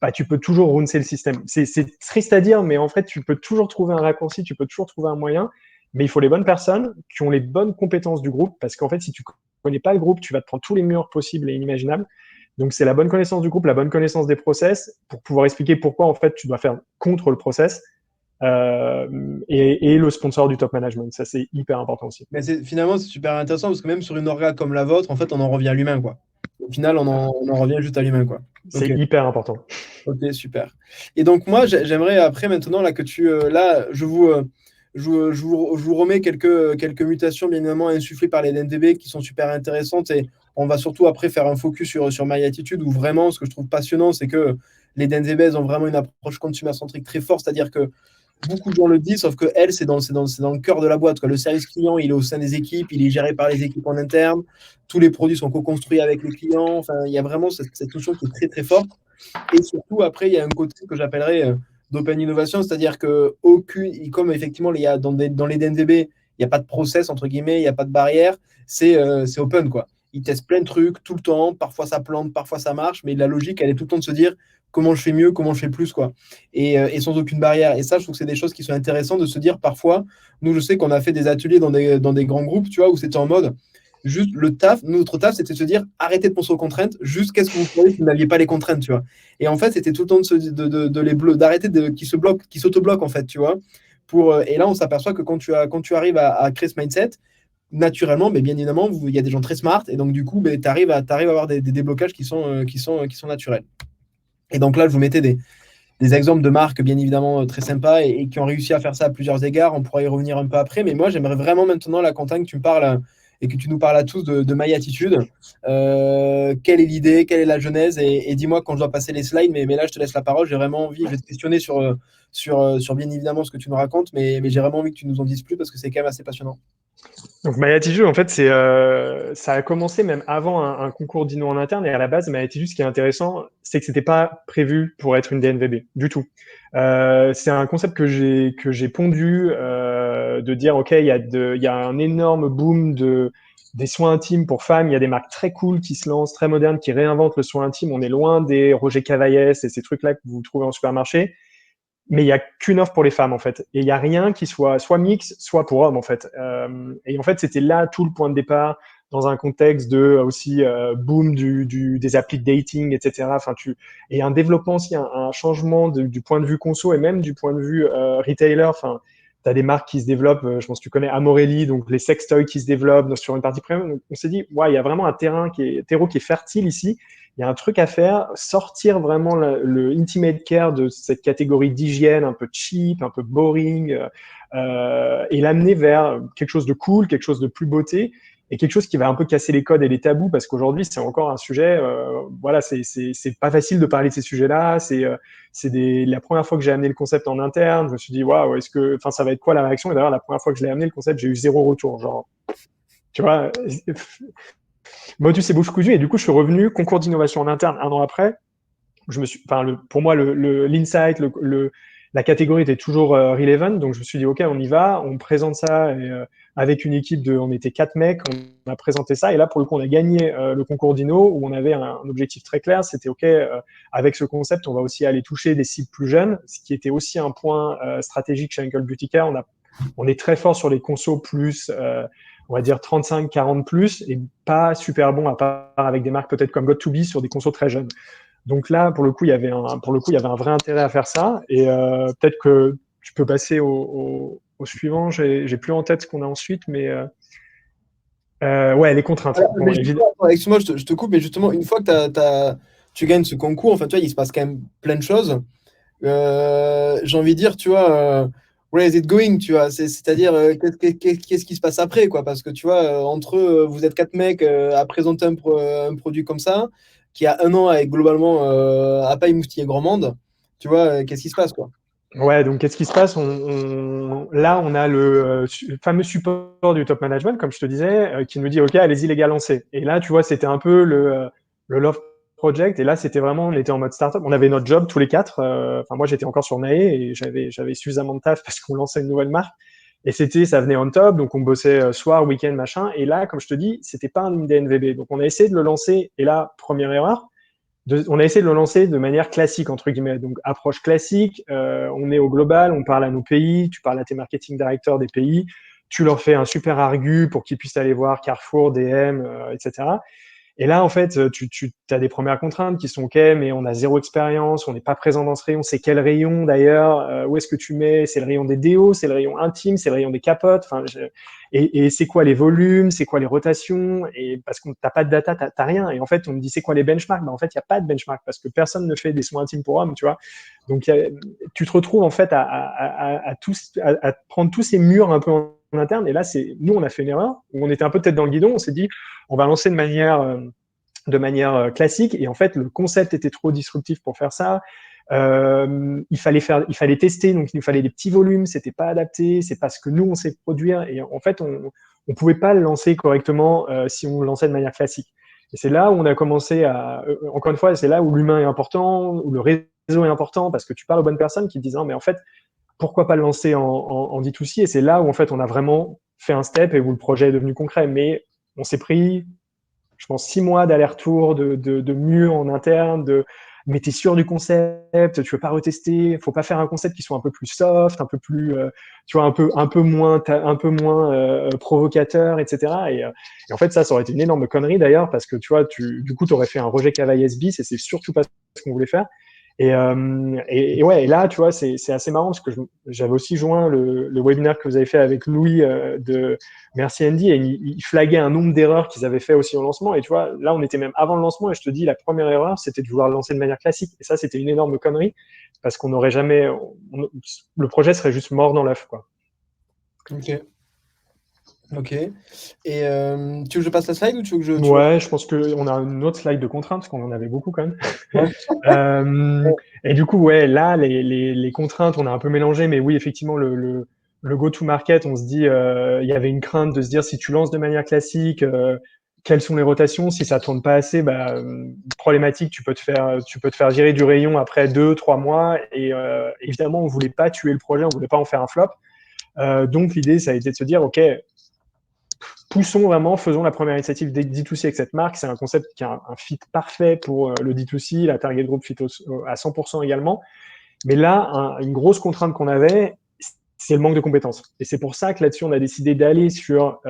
bah, tu peux toujours runcer le système. C'est triste à dire, mais en fait, tu peux toujours trouver un raccourci, tu peux toujours trouver un moyen, mais il faut les bonnes personnes qui ont les bonnes compétences du groupe, parce qu'en fait, si tu connais pas le groupe, tu vas te prendre tous les murs possibles et inimaginables. Donc, c'est la bonne connaissance du groupe, la bonne connaissance des process, pour pouvoir expliquer pourquoi, en fait, tu dois faire contre le process, et le sponsor du top management. Ça, c'est hyper important aussi. Mais finalement, c'est super intéressant parce que même sur une orga comme la vôtre, en fait, on en revient à l'humain, quoi. Au final, on en revient juste à l'humain, quoi. Ok, C'est hyper important. ok, super. Et donc, moi, j'aimerais après, maintenant, là, que tu. Là, je vous remets quelques mutations, bien évidemment, insufflées par les DNVB qui sont super intéressantes. Et on va surtout après faire un focus sur My Attitude où vraiment, ce que je trouve passionnant, c'est que les DNVB, elles ont vraiment une approche consumer-centrique très forte. C'est-à-dire que beaucoup de gens le disent, sauf que elle, c'est dans le cœur de la boîte, quoi. Le service client, il est au sein des équipes, il est géré par les équipes en interne. Tous les produits sont co-construits avec les clients. Enfin, il y a vraiment cette notion qui est très, très forte. Et surtout, après, il y a un côté que j'appellerais d'open innovation, c'est-à-dire que comme effectivement, dans les DNVB, il n'y a pas de process, entre guillemets, il n'y a pas de barrière, c'est open, quoi. Ils testent plein de trucs tout le temps, parfois ça plante, parfois ça marche, mais la logique, elle est tout le temps de se dire comment je fais mieux, comment je fais plus, quoi. Et sans aucune barrière. Et ça, je trouve que c'est des choses qui sont intéressantes de se dire parfois. Nous, je sais qu'on a fait des ateliers dans des grands groupes, tu vois, où c'était en mode juste le taf, notre taf, c'était de se dire arrêtez de penser aux contraintes, juste qu'est-ce que vous feriez si vous n'aviez pas les contraintes, tu vois. Et en fait, c'était tout le temps d'arrêter qu'ils se bloquent, qu'ils s'auto-bloquent, en fait, tu vois. Et là, on s'aperçoit que quand tu arrives à créer ce mindset, naturellement, mais bien évidemment, il y a des gens très smart, et donc du coup, tu arrives à avoir des déblocages qui sont naturels. Et donc là, je vous mettais des exemples de marques, bien évidemment, très sympas et qui ont réussi à faire ça à plusieurs égards. On pourra y revenir un peu après, mais moi, j'aimerais vraiment maintenant, la Quentin, que tu me parles et que tu nous parles à tous de My Attitude. Quelle est l'idée, quelle est la genèse et dis-moi quand je dois passer les slides, mais là, je te laisse la parole. J'ai vraiment envie, je vais te questionner sur bien évidemment ce que tu nous racontes, mais j'ai vraiment envie que tu nous en dises plus parce que c'est quand même assez passionnant. Donc My Attitude, en fait, ça a commencé même avant un concours d'inno en interne. Et à la base, My Attitude, ce qui est intéressant, c'est que c'était pas prévu pour être une DNVB du tout. C'est un concept que j'ai pondu, de dire ok, il y a un énorme boom des soins intimes pour femmes. Il y a des marques très cool qui se lancent, très modernes, qui réinventent le soin intime. On est loin des Roger Cavaillès et ces trucs-là que vous trouvez en supermarché. Mais il y a qu'une offre pour les femmes, en fait. Et il y a rien qui soit mix, soit pour hommes, en fait. Et en fait, c'était là tout le point de départ. dans un contexte de aussi boom des applis de dating, etc. Enfin, et un développement aussi, un changement du point de vue conso et même du point de vue retailer. Enfin, tu as des marques qui se développent, je pense que tu connais Amorelli, donc les sextoys qui se développent sur une partie premium. Donc, on s'est dit, ouais, il y a vraiment un terreau qui est fertile ici. Il y a un truc à faire, sortir vraiment le intimate care de cette catégorie d'hygiène un peu cheap, un peu boring, et l'amener vers quelque chose de cool, quelque chose de plus beauté, et quelque chose qui va un peu casser les codes et les tabous, parce qu'aujourd'hui c'est encore un sujet, voilà, c'est pas facile de parler de ces sujets-là. La première fois que j'ai amené le concept en interne, je me suis dit waouh, enfin ça va être quoi la réaction? Et d'ailleurs la première fois que je l'ai amené le concept, j'ai eu 0 retour, genre, tu vois. Motus et bouche cousue, et du coup je suis revenu concours d'innovation en interne 1 an après. Pour moi, l'insight, la catégorie était toujours relevant, donc je me suis dit ok, on y va, on présente ça, et, avec une équipe on était 4 mecs, on a présenté ça, et là pour le coup on a gagné le concours d'Inno, où on avait un objectif très clair, c'était ok, avec ce concept on va aussi aller toucher des cibles plus jeunes, ce qui était aussi un point stratégique chez Uncle Beauty Care. On est très fort sur les consos plus, on va dire 35-40 plus, et pas super bon à part avec des marques peut-être comme Got2b sur des consos très jeunes. Donc là, pour le coup, il y avait un vrai intérêt à faire ça. Et peut-être que tu peux passer au suivant. J'ai plus en tête ce qu'on a ensuite, mais ouais, les contraintes. Alors, Bon, mais évidemment. justement, excuse-moi, je te coupe, mais justement, une fois que tu gagnes ce concours, en fait, tu vois, il se passe quand même plein de choses. J'ai envie de dire, tu vois, where is it going, tu vois, c'est-à-dire, qu'est-ce qui se passe après, quoi, parce que, tu vois, entre eux, vous êtes 4 mecs à présenter un produit comme ça, qui a 1 an avec globalement à pas émoustiller grand monde, tu vois, qu'est-ce qui se passe, quoi. Ouais, donc qu'est-ce qui se passe? Là, on a le fameux support du top management, comme je te disais, qui nous dit OK, allez-y les gars, lancez. Et là, tu vois, c'était un peu le love project. Et là, c'était vraiment, on était en mode startup. On avait notre job tous les 4. Enfin, moi, j'étais encore sur Nae et j'avais suffisamment de taf parce qu'on lançait une nouvelle marque. Et ça venait en top. Donc, on bossait soir, week-end, machin. Et là, comme je te dis, c'était pas un DNVB. Donc, on a essayé de le lancer. Et là, première erreur, on a essayé de le lancer de manière classique, entre guillemets. Donc, approche classique, on est au global, on parle à nos pays, tu parles à tes marketing directeurs des pays, tu leur fais un super argu pour qu'ils puissent aller voir Carrefour, DM, etc. Et là, en fait, tu as des premières contraintes qui sont OK, mais on a 0 expérience, on n'est pas présent dans ce rayon. C'est quel rayon d'ailleurs? Où est-ce que tu mets? C'est le rayon des déos, c'est le rayon intime, c'est le rayon des capotes. Enfin, et c'est quoi les volumes? C'est quoi les rotations? Et parce qu'on t'as pas de data, t'as rien. Et en fait, on me dit c'est quoi les benchmarks? Ben, en fait, il y a pas de benchmark parce que personne ne fait des soins intimes pour hommes, tu vois. Donc, tu te retrouves en fait à prendre tous ces murs un peu en interne. Et là, nous, on a fait une erreur où on était un peu tête dans le guidon. On s'est dit, on va lancer de manière classique. Et en fait, le concept était trop disruptif pour faire ça. Il fallait tester, donc il nous fallait des petits volumes. C'était pas adapté. C'est pas ce que nous on sait produire. Et en fait, on pouvait pas le lancer correctement si on le lançait de manière classique. Et c'est là où on a commencé encore une fois, c'est là où l'humain est important, où le réseau est important, parce que tu parles aux bonnes personnes qui te disent, non, mais en fait, pourquoi pas le lancer en D2C? Et c'est là où en fait on a vraiment fait un step et où le projet est devenu concret. Mais on s'est pris, je pense, 6 mois d'aller-retour, de murs en interne, mais tu es sûr du concept, tu veux pas retester, faut pas faire un concept qui soit un peu plus soft, un peu plus, tu vois, un peu moins provocateur, etc. Et en fait, ça aurait été une énorme connerie d'ailleurs, parce que tu vois, du coup, tu aurais fait un Roger Cavaillès bis, et c'est surtout pas ce qu'on voulait faire. Et ouais, et là, tu vois, c'est assez marrant parce que j'avais aussi joint le webinaire que vous avez fait avec Louis de Merci Andy, et il flaguait un nombre d'erreurs qu'ils avaient fait aussi au lancement. Et tu vois, là, on était même avant le lancement, et je te dis, la première erreur, c'était de vouloir le lancer de manière classique. Et ça, c'était une énorme connerie parce qu'on n'aurait jamais, le projet serait juste mort dans l'œuf, quoi. Ok. Ok. Et tu veux que je passe la slide ou tu veux que tu veux... Ouais, je pense qu'on a une autre slide de contraintes, parce qu'on en avait beaucoup quand même. Ouais. Et du coup, ouais, là, les contraintes, on a un peu mélangé, mais oui, effectivement, le go-to-market, on se dit, il y avait une crainte de se dire, si tu lances de manière classique, quelles sont les rotations? Si ça tourne pas assez, bah, problématique, tu peux te faire virer du rayon après 2, 3 mois. Et évidemment, on voulait pas tuer le projet, on voulait pas en faire un flop. Donc l'idée, ça a été de se dire, ok, poussons vraiment, faisons la première initiative D2C avec cette marque. C'est un concept qui a un fit parfait pour le D2C, la target group fit à 100% également. Mais là, une grosse contrainte qu'on avait, c'est le manque de compétences. Et c'est pour ça que là-dessus, on a décidé d'aller sur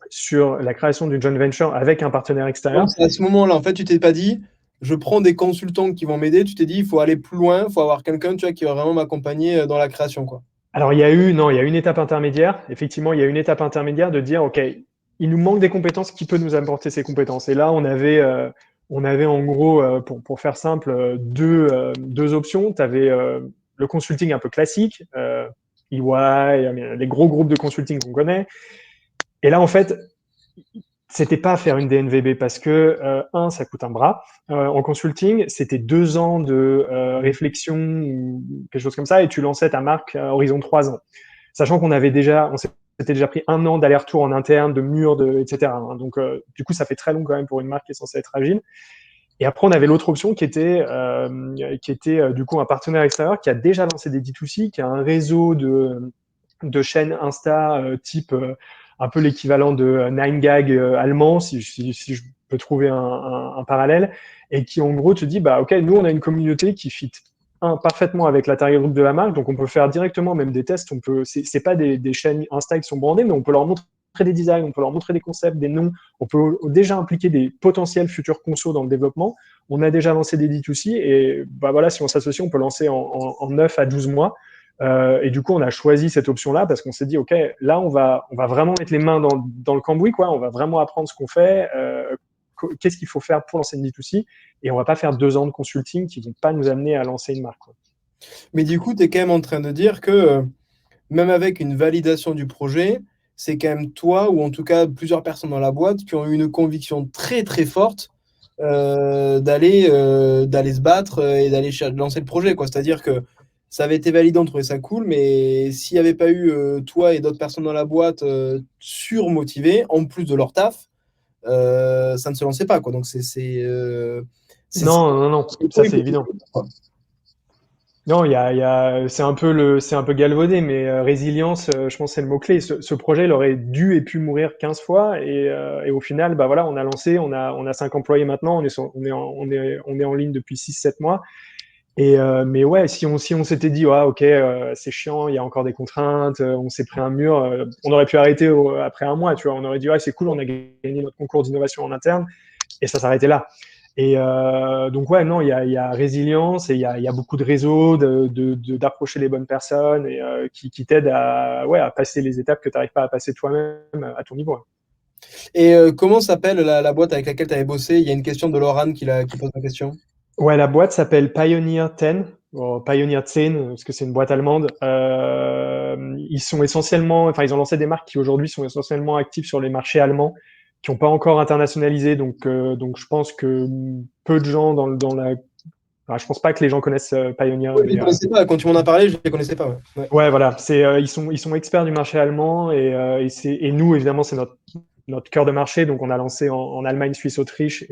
sur la création d'une joint venture avec un partenaire extérieur. Donc, c'est à ce moment-là, en fait, tu t'es pas dit, je prends des consultants qui vont m'aider. Tu t'es dit, il faut aller plus loin, il faut avoir quelqu'un, tu vois, qui va vraiment m'accompagner dans la création, quoi. Alors, il y a une étape intermédiaire. Effectivement, il y a une étape intermédiaire de dire, OK, il nous manque des compétences, qui peut nous apporter ces compétences? Et là, on avait en gros, pour faire simple, deux options. Tu avais le consulting un peu classique, EY, les gros groupes de consulting qu'on connaît. Et là, en fait, c'était pas faire une DNVB parce que, ça coûte un bras. En consulting, c'était 2 ans de réflexion ou quelque chose comme ça, et tu lançais ta marque à horizon 3 ans. Sachant qu'on s'était déjà pris 1 an d'aller-retour en interne, de murs, etc. Donc, du coup, ça fait très long quand même pour une marque qui est censée être agile. Et après, on avait l'autre option qui était du coup un partenaire extérieur qui a déjà lancé des D2C, qui a un réseau de chaînes Insta type un peu l'équivalent de 9gag allemand, si je peux trouver un parallèle, et qui en gros te dit, bah ok, nous on a une communauté qui fit parfaitement avec la target group de la marque, donc on peut faire directement même des tests. C'est pas des chaînes Insta qui sont brandées, mais on peut leur montrer des designs, on peut leur montrer des concepts, des noms, on peut déjà impliquer des potentiels futurs consos dans le développement. On a déjà lancé des D2C, et bah voilà, si on s'associe, on peut lancer en 9 à 12 mois. Et du coup, on a choisi cette option-là parce qu'on s'est dit, OK, là, on va vraiment mettre les mains dans le cambouis, quoi. On va vraiment apprendre ce qu'on fait, qu'est-ce qu'il faut faire pour lancer une D2C, et on va pas faire 2 ans de consulting qui vont pas nous amener à lancer une marque, quoi. Mais du coup, tu es quand même en train de dire que même avec une validation du projet, c'est quand même toi, ou en tout cas plusieurs personnes dans la boîte, qui ont eu une conviction très très forte d'aller se battre et d'aller lancer le projet, quoi. C'est-à-dire que ça avait été validé, on trouvait ça cool, mais s'il n'y avait pas eu toi et d'autres personnes dans la boîte surmotivées, en plus de leur taf, ça ne se lançait pas, quoi. Donc Non, non, non, ça c'est évident. Non, c'est un peu galvaudé, mais résilience, je pense que c'est le mot-clé. Ce projet, il aurait dû et pu mourir 15 fois, et au final, bah voilà, on a lancé, on a 5 employés maintenant, on est en ligne depuis 6-7 mois. Mais ouais, si on s'était dit, ah, ok, c'est chiant, il y a encore des contraintes, on s'est pris un mur, on aurait pu arrêter après 1 mois, tu vois. On aurait dit, ouais, c'est cool, on a gagné notre concours d'innovation en interne, et ça s'arrêtait là. Et donc ouais, non, il y a résilience, et il y a beaucoup de réseaux, d'approcher les bonnes personnes, et qui t'aident à passer les étapes que tu n'arrives pas à passer toi-même à ton niveau. Et comment s'appelle la boîte avec laquelle tu avais bossé? Il y a une question de Laurent qui pose la question. Ouais, la boîte s'appelle Pioneer 10, Pioneer 10, parce que c'est une boîte allemande. Ils ont lancé des marques qui aujourd'hui sont essentiellement actives sur les marchés allemands, qui n'ont pas encore internationalisé. Donc je pense que peu de gens enfin, je pense pas que les gens connaissent Pioneer. Oui, je ne les connaissais pas. Quand tu m'en as parlé, je ne les connaissais pas. Ouais. Ouais. Ouais, voilà. Ils sont experts du marché allemand, et nous, évidemment, c'est notre cœur de marché. Donc on a lancé en Allemagne, Suisse, Autriche,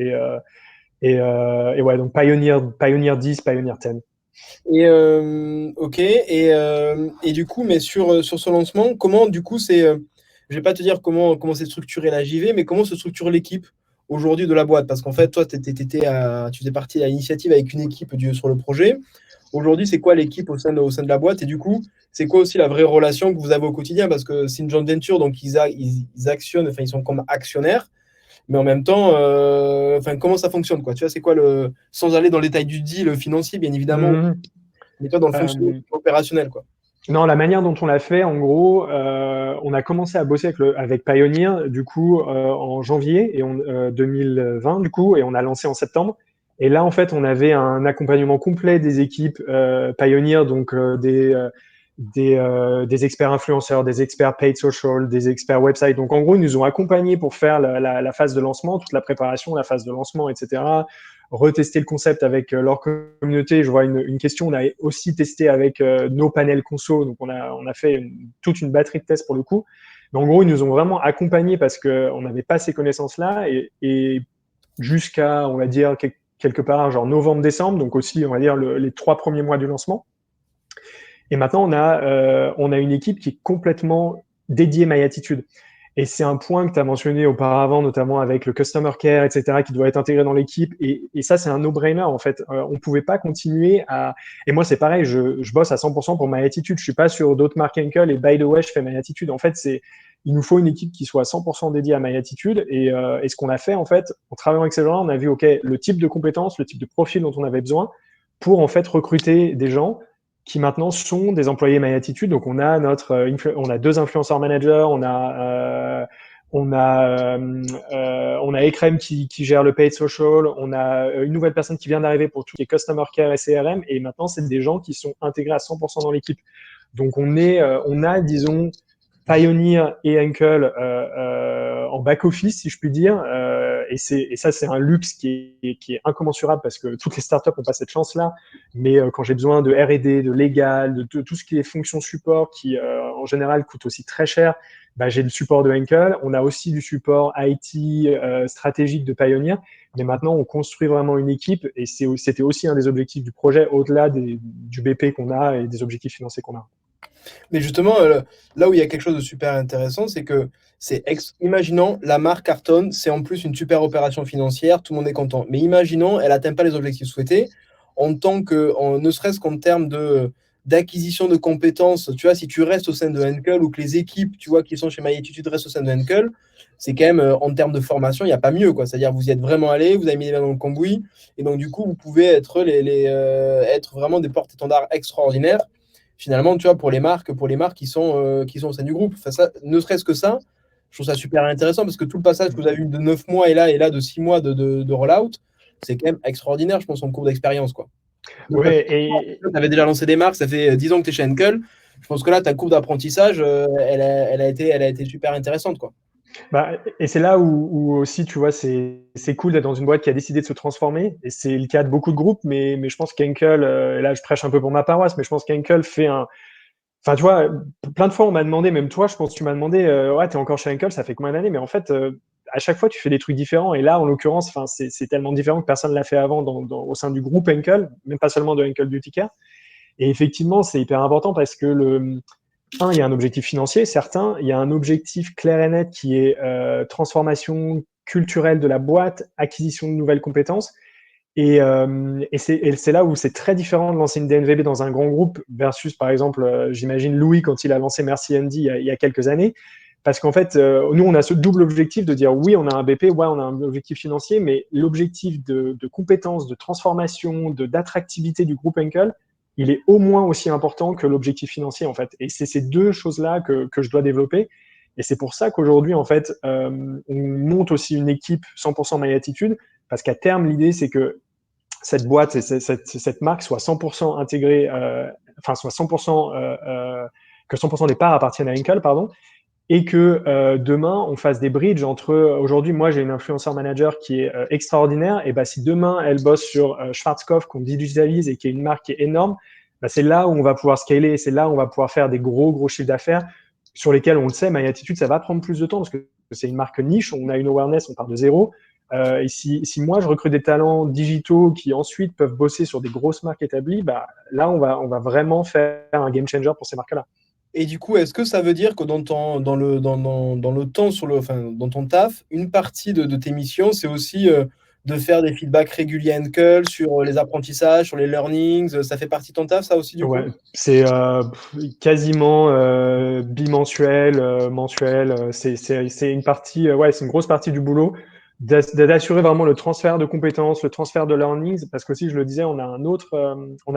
et ouais, donc Pioneer 10, Pioneer 10. Et ok. Et du coup, mais sur ce lancement, comment du coup je vais pas te dire comment c'est structuré la JV, mais comment se structure l'équipe aujourd'hui de la boîte? Parce qu'en fait, toi, tu faisais partie à l'initiative avec une équipe sur le projet. Aujourd'hui, c'est quoi l'équipe au sein de la boîte? Et du coup, c'est quoi aussi la vraie relation que vous avez au quotidien? Parce que c'est une joint venture, donc ils actionnent, enfin, ils sont comme actionnaires. Mais en même temps, enfin, comment ça fonctionne, quoi? Tu vois, c'est quoi sans aller dans le détail du deal financier, bien évidemment, Mhm. mais toi, dans le fonctionnement Euh, opérationnel, quoi. non, la manière dont on l'a fait, en gros, on a commencé à bosser avec Pioneer, du coup, en janvier 2020, du coup, et on a lancé en septembre. Et là, en fait, on avait un accompagnement complet des équipes Pioneer, donc des experts influenceurs, des experts paid social, des experts website. Donc, en gros, ils nous ont accompagnés pour faire la phase de lancement, toute la préparation, la phase de lancement, etc. Retester le concept avec leur communauté. Je vois une question. On a aussi testé avec nos panels conso. Donc, on a fait toute une batterie de tests pour le coup. Mais en gros, ils nous ont vraiment accompagnés parce qu'on n'avait pas ces connaissances-là. Et jusqu'à, on va dire, quelque part, genre novembre-décembre, donc aussi, on va dire, les 3 premiers mois du lancement. Et maintenant, on a une équipe qui est complètement dédiée My Attitude. Et c'est un point que tu as mentionné auparavant, notamment avec le customer care, etc., qui doit être intégré dans l'équipe. Et ça, c'est un no-brainer, en fait. On pouvait pas continuer à... Et moi, c'est pareil, je bosse à 100% pour My Attitude. Je suis pas sur d'autres marques Henkel et by the way, je fais My Attitude. En fait, il nous faut une équipe qui soit à 100% dédiée à My Attitude. Et ce qu'on a fait, en fait, en travaillant avec ces gens-là, on a vu, OK, le type de compétences, le type de profil dont on avait besoin pour, en fait, recruter des gens qui maintenant sont des employés My Attitude. Donc on a 2 influenceurs managers, on a Ekrem qui gère le paid social, on a une nouvelle personne qui vient d'arriver pour tout ce qui est customer care et CRM, et maintenant c'est des gens qui sont intégrés à 100% dans l'équipe. Donc on a disons Pioneer et Henkel en back office, si je puis dire, et ça c'est un luxe qui est incommensurable parce que toutes les startups n'ont pas cette chance-là. Mais quand j'ai besoin de R&D, de légal, de tout ce qui est fonction support, qui en général coûte aussi très cher, bah, j'ai le support de Henkel. On a aussi du support IT stratégique de Pioneer. Mais maintenant, on construit vraiment une équipe, et c'était aussi un des objectifs du projet, au-delà du BP qu'on a et des objectifs financiers qu'on a. Mais justement, là où il y a quelque chose de super intéressant, c'est que imaginons la marque cartonne, c'est en plus une super opération financière, tout le monde est content. Mais imaginons, elle n'atteint pas les objectifs souhaités, ne serait-ce qu'en termes d'acquisition de compétences, tu vois, si tu restes au sein de Henkel ou que les équipes, tu vois, qui sont chez MyAttitude restent au sein de Henkel, c'est quand même, en termes de formation, il n'y a pas mieux, quoi. C'est-à-dire, vous y êtes vraiment allé, vous avez mis les mains dans le cambouis, et donc, du coup, vous pouvez être vraiment des porte-étendards extraordinaires finalement, tu vois, pour les marques qui sont au sein du groupe. Enfin, ça, ne serait-ce que ça, je trouve ça super intéressant parce que tout le passage que vous avez eu de 9 mois et là de 6 mois de rollout, c'est quand même extraordinaire, je pense, en cours d'expérience, quoi. Donc, Ouais, tu avais déjà lancé des marques, ça fait 10 ans que tu es chez Henkel. Je pense que là, ta courbe d'apprentissage, elle a été super intéressante, quoi. bah, et c'est là où aussi, tu vois, c'est cool d'être dans une boîte qui a décidé de se transformer. Et c'est le cas de beaucoup de groupes, mais je pense qu'Henkel, et là je prêche un peu pour ma paroisse, mais je pense qu'Henkel fait un. Enfin, tu vois, plein de fois on m'a demandé, même toi, je pense que tu m'as demandé, ouais, t'es encore chez Henkel, ça fait combien d'années? Mais en fait, à chaque fois, tu fais des trucs différents. Et là, en l'occurrence, enfin, c'est tellement différent que personne ne l'a fait avant au sein du groupe Henkel, même pas seulement de Henkel Beauty Care. Et effectivement, c'est hyper important parce que il y a un objectif financier, certain. Il y a un objectif clair et net qui est transformation culturelle de la boîte, acquisition de nouvelles compétences. Et c'est là où c'est très différent de lancer une DNVB dans un grand groupe versus, par exemple, j'imagine Louis quand il a lancé Merci Andy il y a quelques années. Parce qu'en fait, nous, on a ce double objectif de dire oui, on a un BP, ouais, on a un objectif financier, mais l'objectif de compétences, de transformation, d'attractivité du groupe Henkel, il est au moins aussi important que l'objectif financier, en fait. Et c'est ces deux choses-là que je dois développer. Et c'est pour ça qu'aujourd'hui, en fait, on monte aussi une équipe 100% My Attitude, parce qu'à terme, l'idée, c'est que cette boîte et cette marque soit 100% intégrée, enfin, soit 100%, que 100% des parts appartiennent à Henkel, pardon, et que demain, on fasse des bridges entre, aujourd'hui, moi, j'ai une influenceur manager qui est extraordinaire, et bah, si demain, elle bosse sur Schwarzkopf, qu'on digitalise et qui est une marque qui est énorme, bah, c'est là où on va pouvoir scaler, c'est là où on va pouvoir faire des gros chiffres d'affaires sur lesquels, on le sait, My Attitude, ça va prendre plus de temps parce que c'est une marque niche, on a une awareness, on part de zéro. Et si moi, je recrute des talents digitaux qui ensuite peuvent bosser sur des grosses marques établies, bah, là, on va vraiment faire un game changer pour ces marques-là. Et du coup, est-ce que ça veut dire que dans le temps, enfin, dans ton taf, une partie de tes missions, c'est aussi de faire des feedbacks réguliers à Henkel sur les apprentissages, sur les learnings, ça fait partie de ton taf, ça aussi, du coup? Ouais, c'est quasiment bimensuel, mensuel. C'est une partie, ouais, c'est une grosse partie du boulot d'assurer vraiment le transfert de compétences, le transfert de learnings, parce que aussi, je le disais, on a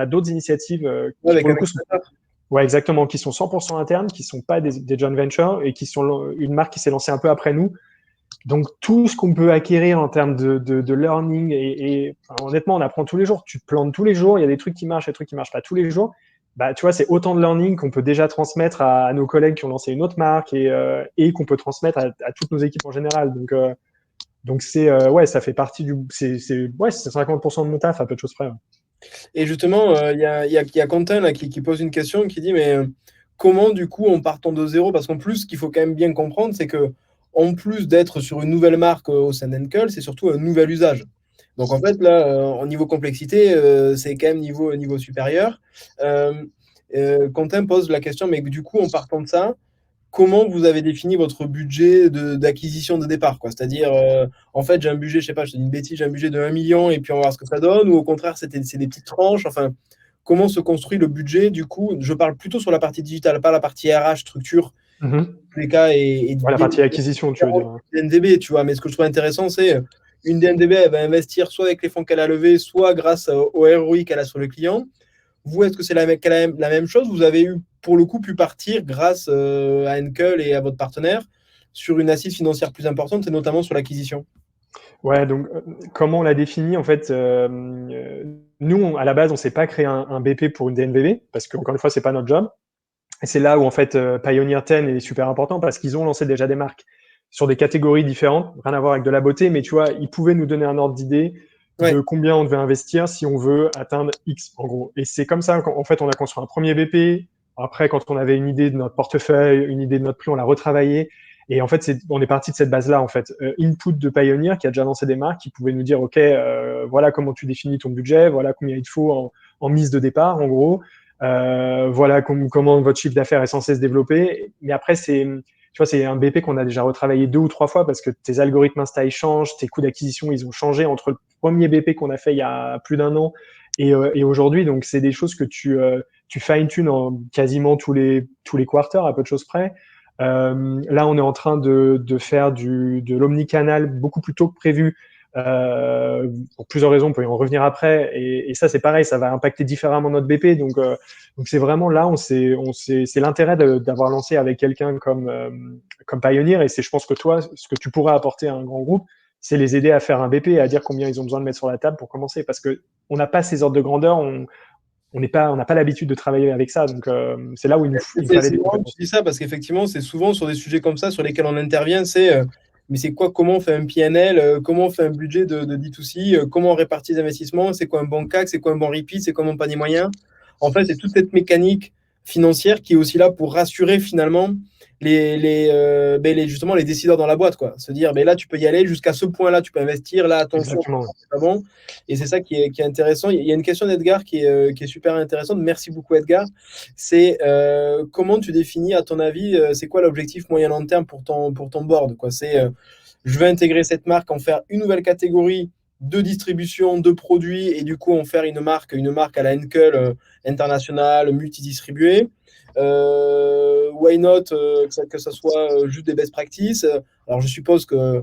d'autres initiatives Ouais, qui avec pour un le coup sont, accélérateur. ouais, exactement, qui sont 100% internes, qui sont pas des joint ventures et qui sont une marque qui s'est lancée un peu après nous. Donc, tout ce qu'on peut acquérir en termes de learning enfin, honnêtement, on apprend tous les jours. Tu te plantes tous les jours. Il y a des trucs qui marchent, des trucs qui marchent pas tous les jours. Bah, tu vois, c'est autant de learning qu'on peut déjà transmettre à nos collègues qui ont lancé une autre marque et qu'on peut transmettre à toutes nos équipes en général. Donc ouais, ça fait partie ouais, c'est 50% de mon taf à peu de choses près. Ouais. Et justement, il y a Quentin là, qui pose une question, qui dit, mais comment du coup, en partant de zéro, parce qu'en plus, ce qu'il faut quand même bien comprendre, c'est que en plus d'être sur une nouvelle marque au sein d'Henkel, c'est surtout un nouvel usage. Donc en fait, là, en niveau complexité, c'est quand même niveau supérieur. Quentin pose la question, mais du coup, en partant de ça, comment vous avez défini votre budget d'acquisition de départ, quoi. C'est-à-dire, en fait, j'ai un budget, je sais pas, je te dis une bêtise, j'ai un budget de 1 million et puis on va voir ce que ça donne, ou au contraire, c'est des petites tranches. Enfin, comment se construit le budget, du coup? Je parle plutôt sur la partie digitale, pas la partie RH, structure, Mhm. tous les cas, et Ouais, la bien partie acquisition, tu veux dire. DNVB, tu vois. Mais ce que je trouve intéressant, c'est une DNVB, elle va investir soit avec les fonds qu'elle a levés, soit grâce au ROI qu'elle a sur le client. Vous, est-ce que c'est la même chose? Vous avez eu, pour le coup, pu partir grâce à Enkel et à votre partenaire sur une assise financière plus importante, et notamment sur l'acquisition. Ouais, donc comment on l'a défini? En fait, nous, à la base, on s'est pas créé un BP pour une DNVB, parce qu'encore une fois, c'est pas notre job. Et c'est là où, en fait, Pioneer 10 est super important, parce qu'ils ont lancé déjà des marques sur des catégories différentes, rien à voir avec de la beauté, mais tu vois, ils pouvaient nous donner un ordre d'idée de Ouais, combien on devait investir si on veut atteindre X, en gros. Et c'est comme ça qu'en fait, on a construit un premier BP. Après, quand on avait une idée de notre portefeuille, une idée de notre prix, on l'a retravaillé. Et en fait, on est parti de cette base-là, en fait. Input de Pioneer, qui a déjà lancé des marques, qui pouvait nous dire, OK, voilà comment tu définis ton budget, voilà combien il te faut en mise de départ, en gros. Voilà comment votre chiffre d'affaires est censé se développer. Mais après, tu vois, c'est un BP qu'on a déjà retravaillé 2 ou 3 fois parce que tes algorithmes Insta ils changent, tes coûts d'acquisition ils ont changé entre le premier BP qu'on a fait il y a plus d'un an et aujourd'hui. Donc c'est des choses que tu fine-tunes en quasiment tous les quarters à peu de choses près. Là, on est en train de faire de l'omnicanal beaucoup plus tôt que prévu. Pour plusieurs raisons, on peut y en revenir après. Et ça, c'est pareil, ça va impacter différemment notre BP. Donc c'est vraiment là, c'est l'intérêt d'avoir lancé avec quelqu'un comme Pioneer. Et c'est, je pense que toi, ce que tu pourras apporter à un grand groupe, c'est les aider à faire un BP et à dire combien ils ont besoin de mettre sur la table pour commencer. Parce que on n'a pas ces ordres de grandeur, on n'a pas l'habitude de travailler avec ça. Donc c'est là où il me fallait c'est des marrant que tu compétences. dis ça parce qu'effectivement, c'est souvent sur des sujets comme ça sur lesquels on intervient. Mais c'est quoi, comment on fait un PNL, comment on fait un budget de D2C, comment on répartit les investissements, c'est quoi un bon CAC, c'est quoi un bon repeat, c'est quoi mon panier moyen. En fait, c'est toute cette mécanique financière qui est aussi là pour rassurer finalement justement les décideurs dans la boîte, quoi. Se dire, là, tu peux y aller jusqu'à ce point-là, tu peux investir, là, attention, Exactement. c'est pas bon. Et c'est ça qui est intéressant. Il y a une question d'Edgar qui est super intéressante. Merci beaucoup, Edgar. C'est comment tu définis, à ton avis, c'est quoi l'objectif moyen-long terme pour ton board, quoi. Je vais intégrer cette marque, en faire une nouvelle catégorie de distribution de produits et du coup en faire une marque à la Henkel internationale, multidistribuée. Why not que ça soit juste des best practices. Alors je suppose que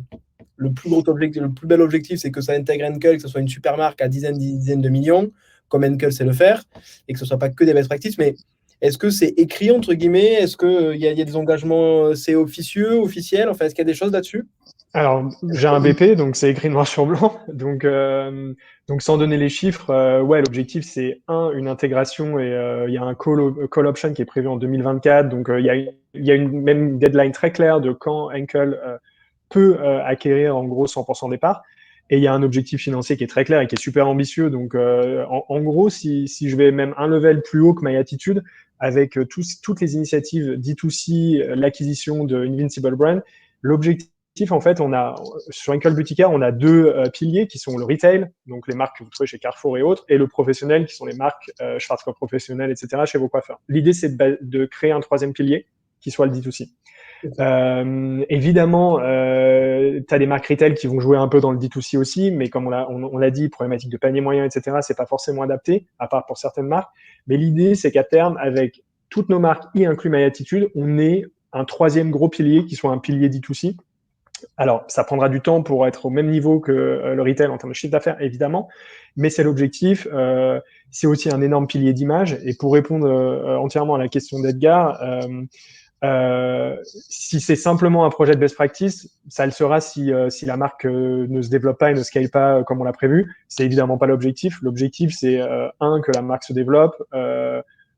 le plus bel objectif, c'est que ça intègre Henkel, que ce soit une super marque à dizaines de millions, comme Henkel sait le faire, et que ce ne soit pas que des best practices. Mais est-ce que c'est écrit, entre guillemets? Est-ce qu'il y a des engagements, c'est officieux, officiel? Enfin, est-ce qu'il y a des choses là-dessus? Alors, j'ai un BP, donc c'est écrit noir sur blanc. Donc sans donner les chiffres, ouais, l'objectif c'est une intégration et il y a un call option qui est prévu en 2024. Donc il y a une même deadline très claire de quand Henkel peut acquérir en gros 100% des parts. Et il y a un objectif financier qui est très clair et qui est super ambitieux. Donc en gros, si je vais même un level plus haut que My Attitude, avec toutes les initiatives D2C, l'acquisition de Invincible Brand, l'objectif en fait, sur Henkel Boutique, on a deux piliers qui sont le retail, donc les marques que vous trouvez chez Carrefour et autres, et le professionnel, qui sont les marques Schwarzkopf professionnel, etc., chez vos coiffeurs. L'idée, c'est de créer un troisième pilier qui soit le D2C. Évidemment, tu as des marques retail qui vont jouer un peu dans le D2C aussi, mais comme on l'a dit, problématique de panier moyen, etc., c'est pas forcément adapté, à part pour certaines marques. Mais l'idée, c'est qu'à terme, avec toutes nos marques, y inclus My Attitude, on ait un troisième gros pilier qui soit un pilier D2C. Alors, ça prendra du temps pour être au même niveau que le retail en termes de chiffre d'affaires, évidemment, mais c'est l'objectif. C'est aussi un énorme pilier d'image. Et pour répondre entièrement à la question d'Edgar, si c'est simplement un projet de best practice, ça le sera si la marque ne se développe pas et ne scale pas comme on l'a prévu. C'est évidemment pas l'objectif. L'objectif, c'est que la marque se développe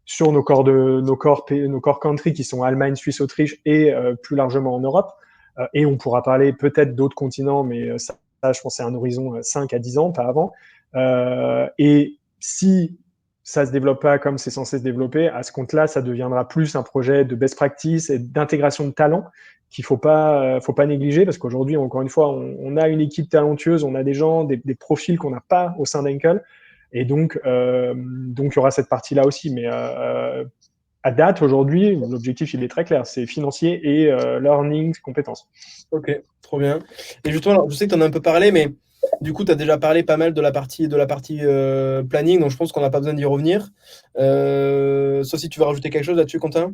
sur nos core countries qui sont Allemagne, Suisse, Autriche et plus largement en Europe. Et on pourra parler peut-être d'autres continents, mais ça, je pense, c'est un horizon 5 à 10 ans, pas avant. Et si ça se développe pas comme c'est censé se développer, à ce compte-là, ça deviendra plus un projet de best practice et d'intégration de talents qu'il faut pas négliger parce qu'aujourd'hui, encore une fois, on a une équipe talentueuse, on a des gens, des profils qu'on n'a pas au sein d'Enkel. Et donc, il y aura cette partie-là aussi. Mais à date, aujourd'hui, l'objectif, il est très clair. C'est financier et learning, compétences. Ok, trop bien. Et justement, alors, je sais que tu en as un peu parlé, mais du coup, tu as déjà parlé pas mal de la partie planning, donc je pense qu'on n'a pas besoin d'y revenir. Sauf si tu veux rajouter quelque chose là-dessus, Quentin?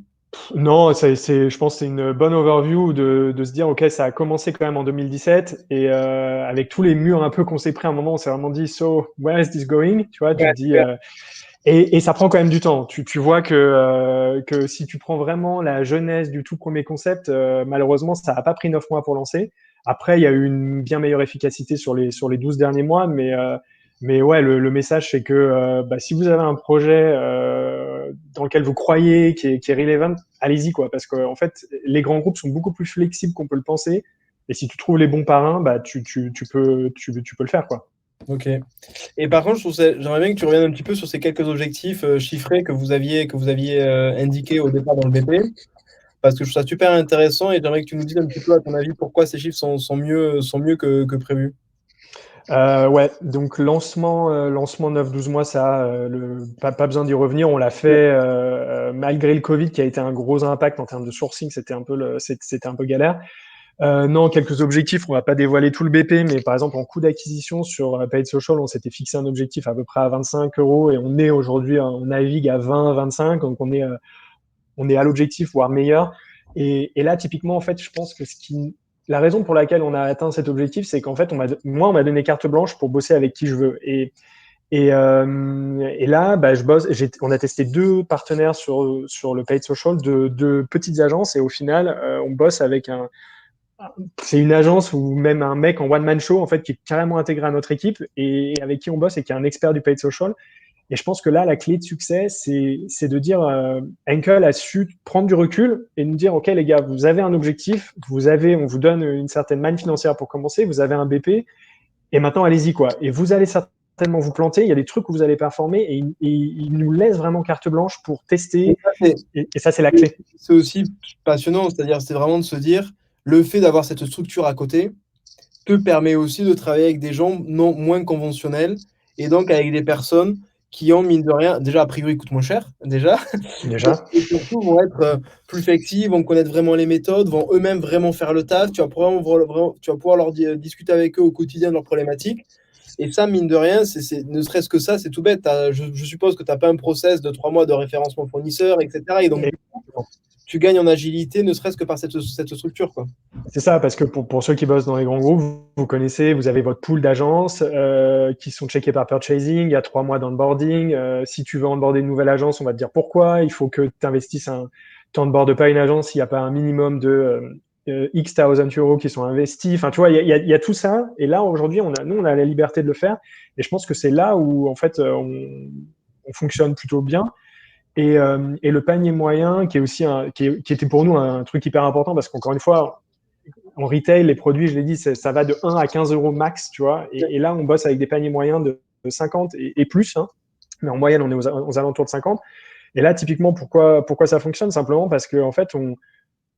Non, je pense que c'est une bonne overview de se dire, OK, ça a commencé quand même en 2017 et avec tous les murs un peu qu'on s'est pris à un moment, on s'est vraiment dit, so, where is this going? Tu vois, tu Ouais, te dis, super. et ça prend quand même du temps. Tu vois que si tu prends vraiment la jeunesse du tout premier concept, malheureusement, ça n'a pas pris 9 mois pour lancer. Après, il y a eu une bien meilleure efficacité sur les 12 derniers mois, mais ouais, le message, c'est que bah, si vous avez un projet dans lequel vous croyez, qui est relevant, allez-y, quoi, parce qu'en fait, les grands groupes sont beaucoup plus flexibles qu'on peut le penser. Et si tu trouves les bons parrains, bah, tu peux le faire, quoi. Ok. Et par contre, j'aimerais bien que tu reviennes un petit peu sur ces quelques objectifs chiffrés que vous aviez indiqués au départ dans le BP, parce que je trouve ça super intéressant et j'aimerais que tu nous dises un petit peu, à ton avis, pourquoi ces chiffres sont mieux que prévu. Ouais, donc lancement 9-12 mois, ça, pas besoin d'y revenir. On l'a fait malgré le Covid qui a été un gros impact en termes de sourcing, c'était un peu galère. Non, quelques objectifs, on va pas dévoiler tout le BP, mais par exemple en coût d'acquisition sur Paid Social, on s'était fixé un objectif à peu près à 25 euros et on est aujourd'hui, on navigue à 20-25, donc on est à l'objectif, voire meilleur. Et là, typiquement, en fait, je pense que la raison pour laquelle on a atteint cet objectif, c'est qu'en fait, moi, on m'a donné carte blanche pour bosser avec qui je veux. Et là, bah, on a testé 2 partenaires sur le paid social, de petites agences, et au final, on bosse avec c'est une agence ou même un mec en one man show en fait qui est carrément intégré à notre équipe et avec qui on bosse et qui est un expert du paid social. Et je pense que là, la clé de succès, c'est de dire, Henkel a su prendre du recul et nous dire, OK, les gars, vous avez un objectif, on vous donne une certaine manne financière pour commencer, vous avez un BP, et maintenant, allez-y, quoi. Et vous allez certainement vous planter, il y a des trucs où vous allez performer, et il nous laisse vraiment carte blanche pour Et tester, ça, c'est et ça, c'est la clé. c'est aussi passionnant, c'est-à-dire c'est vraiment de se dire, le fait d'avoir cette structure à côté te permet aussi de travailler avec des gens non moins conventionnels et donc avec des personnes qui ont, mine de rien, déjà a priori coûtent moins cher, déjà, Déjà. et surtout vont être plus flexibles, vont connaître vraiment les méthodes, vont eux-mêmes vraiment faire le taf, tu vas pouvoir discuter avec eux au quotidien de leurs problématiques. Et ça, mine de rien, ne serait-ce que ça, c'est tout bête. Je suppose que tu n'as pas un process de 3 mois de référencement fournisseur, etc. Et donc, Et du coup, tu gagnes en agilité, ne serait-ce que par cette structure, quoi. c'est ça, parce que pour ceux qui bossent dans les grands groupes, vous connaissez, vous avez votre pool d'agences qui sont checkées par purchasing, il y a 3 mois d'onboarding. Si tu veux onboarder une nouvelle agence, on va te dire pourquoi. Il faut que tu investisses tu onboardes pas une agence s'il n'y a pas un minimum de X thousand euros qui sont investis. Enfin, tu vois, il y a tout ça. Et là, aujourd'hui, nous, on a la liberté de le faire. Et je pense que c'est là où, en fait, on fonctionne plutôt bien. Et le panier moyen, qui est aussi qui était pour nous un truc hyper important, parce qu'encore une fois, en retail, les produits, je l'ai dit, ça va de 1 à 15 euros max, tu vois. Et là, on bosse avec des paniers moyens de 50 et plus, hein. Mais en moyenne, on est aux alentours de 50. Et là, typiquement, pourquoi ça fonctionne? Simplement parce qu'en en fait,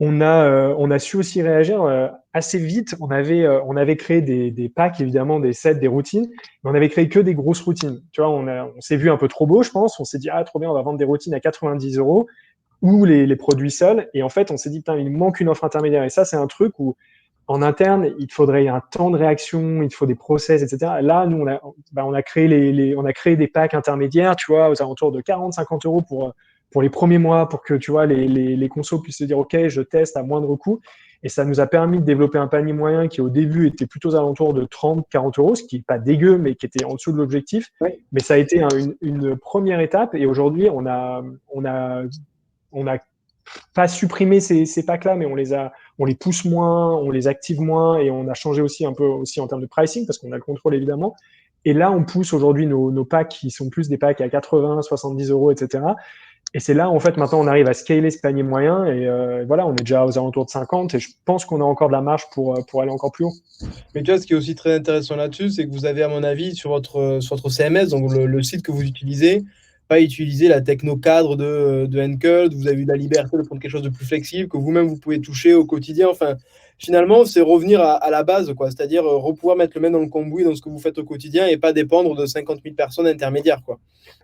on a su aussi réagir assez vite. On avait créé des packs, évidemment, des sets, des routines, mais on avait créé que des grosses routines. Tu vois, on s'est vu un peu trop beau, je pense. On s'est dit, ah, trop bien, on va vendre des routines à 90 euros ou les produits seuls. Et en fait, on s'est dit, putain, il manque une offre intermédiaire. Et ça, c'est un truc où, en interne, il te faudrait un temps de réaction, il te faut des process, etc. Là, nous, on a créé on a créé des packs intermédiaires, tu vois, aux alentours de 40-50 euros pour les premiers mois, pour que, tu vois, les consos puissent se dire, OK, je teste à moindre coût. Et ça nous a permis de développer un panier moyen qui, au début, était plutôt aux alentours de 30-40 euros, ce qui n'est pas dégueu, mais qui était en dessous de l'objectif. Ouais. Mais ça a été une première étape. Et aujourd'hui, on a pas supprimé ces packs-là, mais on les pousse moins, on les active moins, et on a changé aussi un peu aussi en termes de pricing, parce qu'on a le contrôle, évidemment. Et là, on pousse aujourd'hui nos packs qui sont plus des packs à 80, 70 euros, etc. Et c'est là, en fait, maintenant, on arrive à scaler ce panier moyen. Et voilà, on est déjà aux alentours de 50. Et je pense qu'on a encore de la marge pour aller encore plus haut. Mais tu vois, ce qui est aussi très intéressant là-dessus, c'est que vous avez, à mon avis, sur votre CMS, donc le site que vous utilisez, pas utiliser la techno cadre de Encode, vous avez eu la liberté de prendre quelque chose de plus flexible, que vous-même vous pouvez toucher au quotidien. Enfin, finalement, c'est revenir à la base, quoi. C'est-à-dire pouvoir mettre le main dans le cambouis dans ce que vous faites au quotidien et pas dépendre de 50 000 personnes intermédiaires, quoi.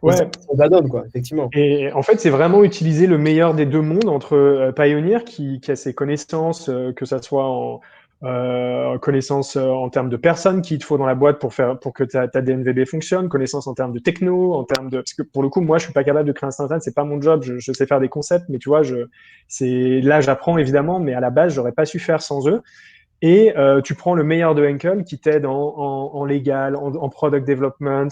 Et Ouais. ça donne, quoi, effectivement. Et en fait, c'est vraiment utiliser le meilleur des deux mondes entre Pioneer qui a ses connaissances, que ça soit en connaissances en termes de personnes qu'il te faut dans la boîte pour que ta DNVB fonctionne, connaissances en termes de techno, en termes de parce que pour le coup, moi, je suis pas capable de créer un site internet, c'est pas mon job. Je sais faire des concepts, mais tu vois, c'est là, j'apprends évidemment, mais à la base, j'aurais pas su faire sans eux. Et tu prends le meilleur de Henkel qui t'aide en légal, en product development,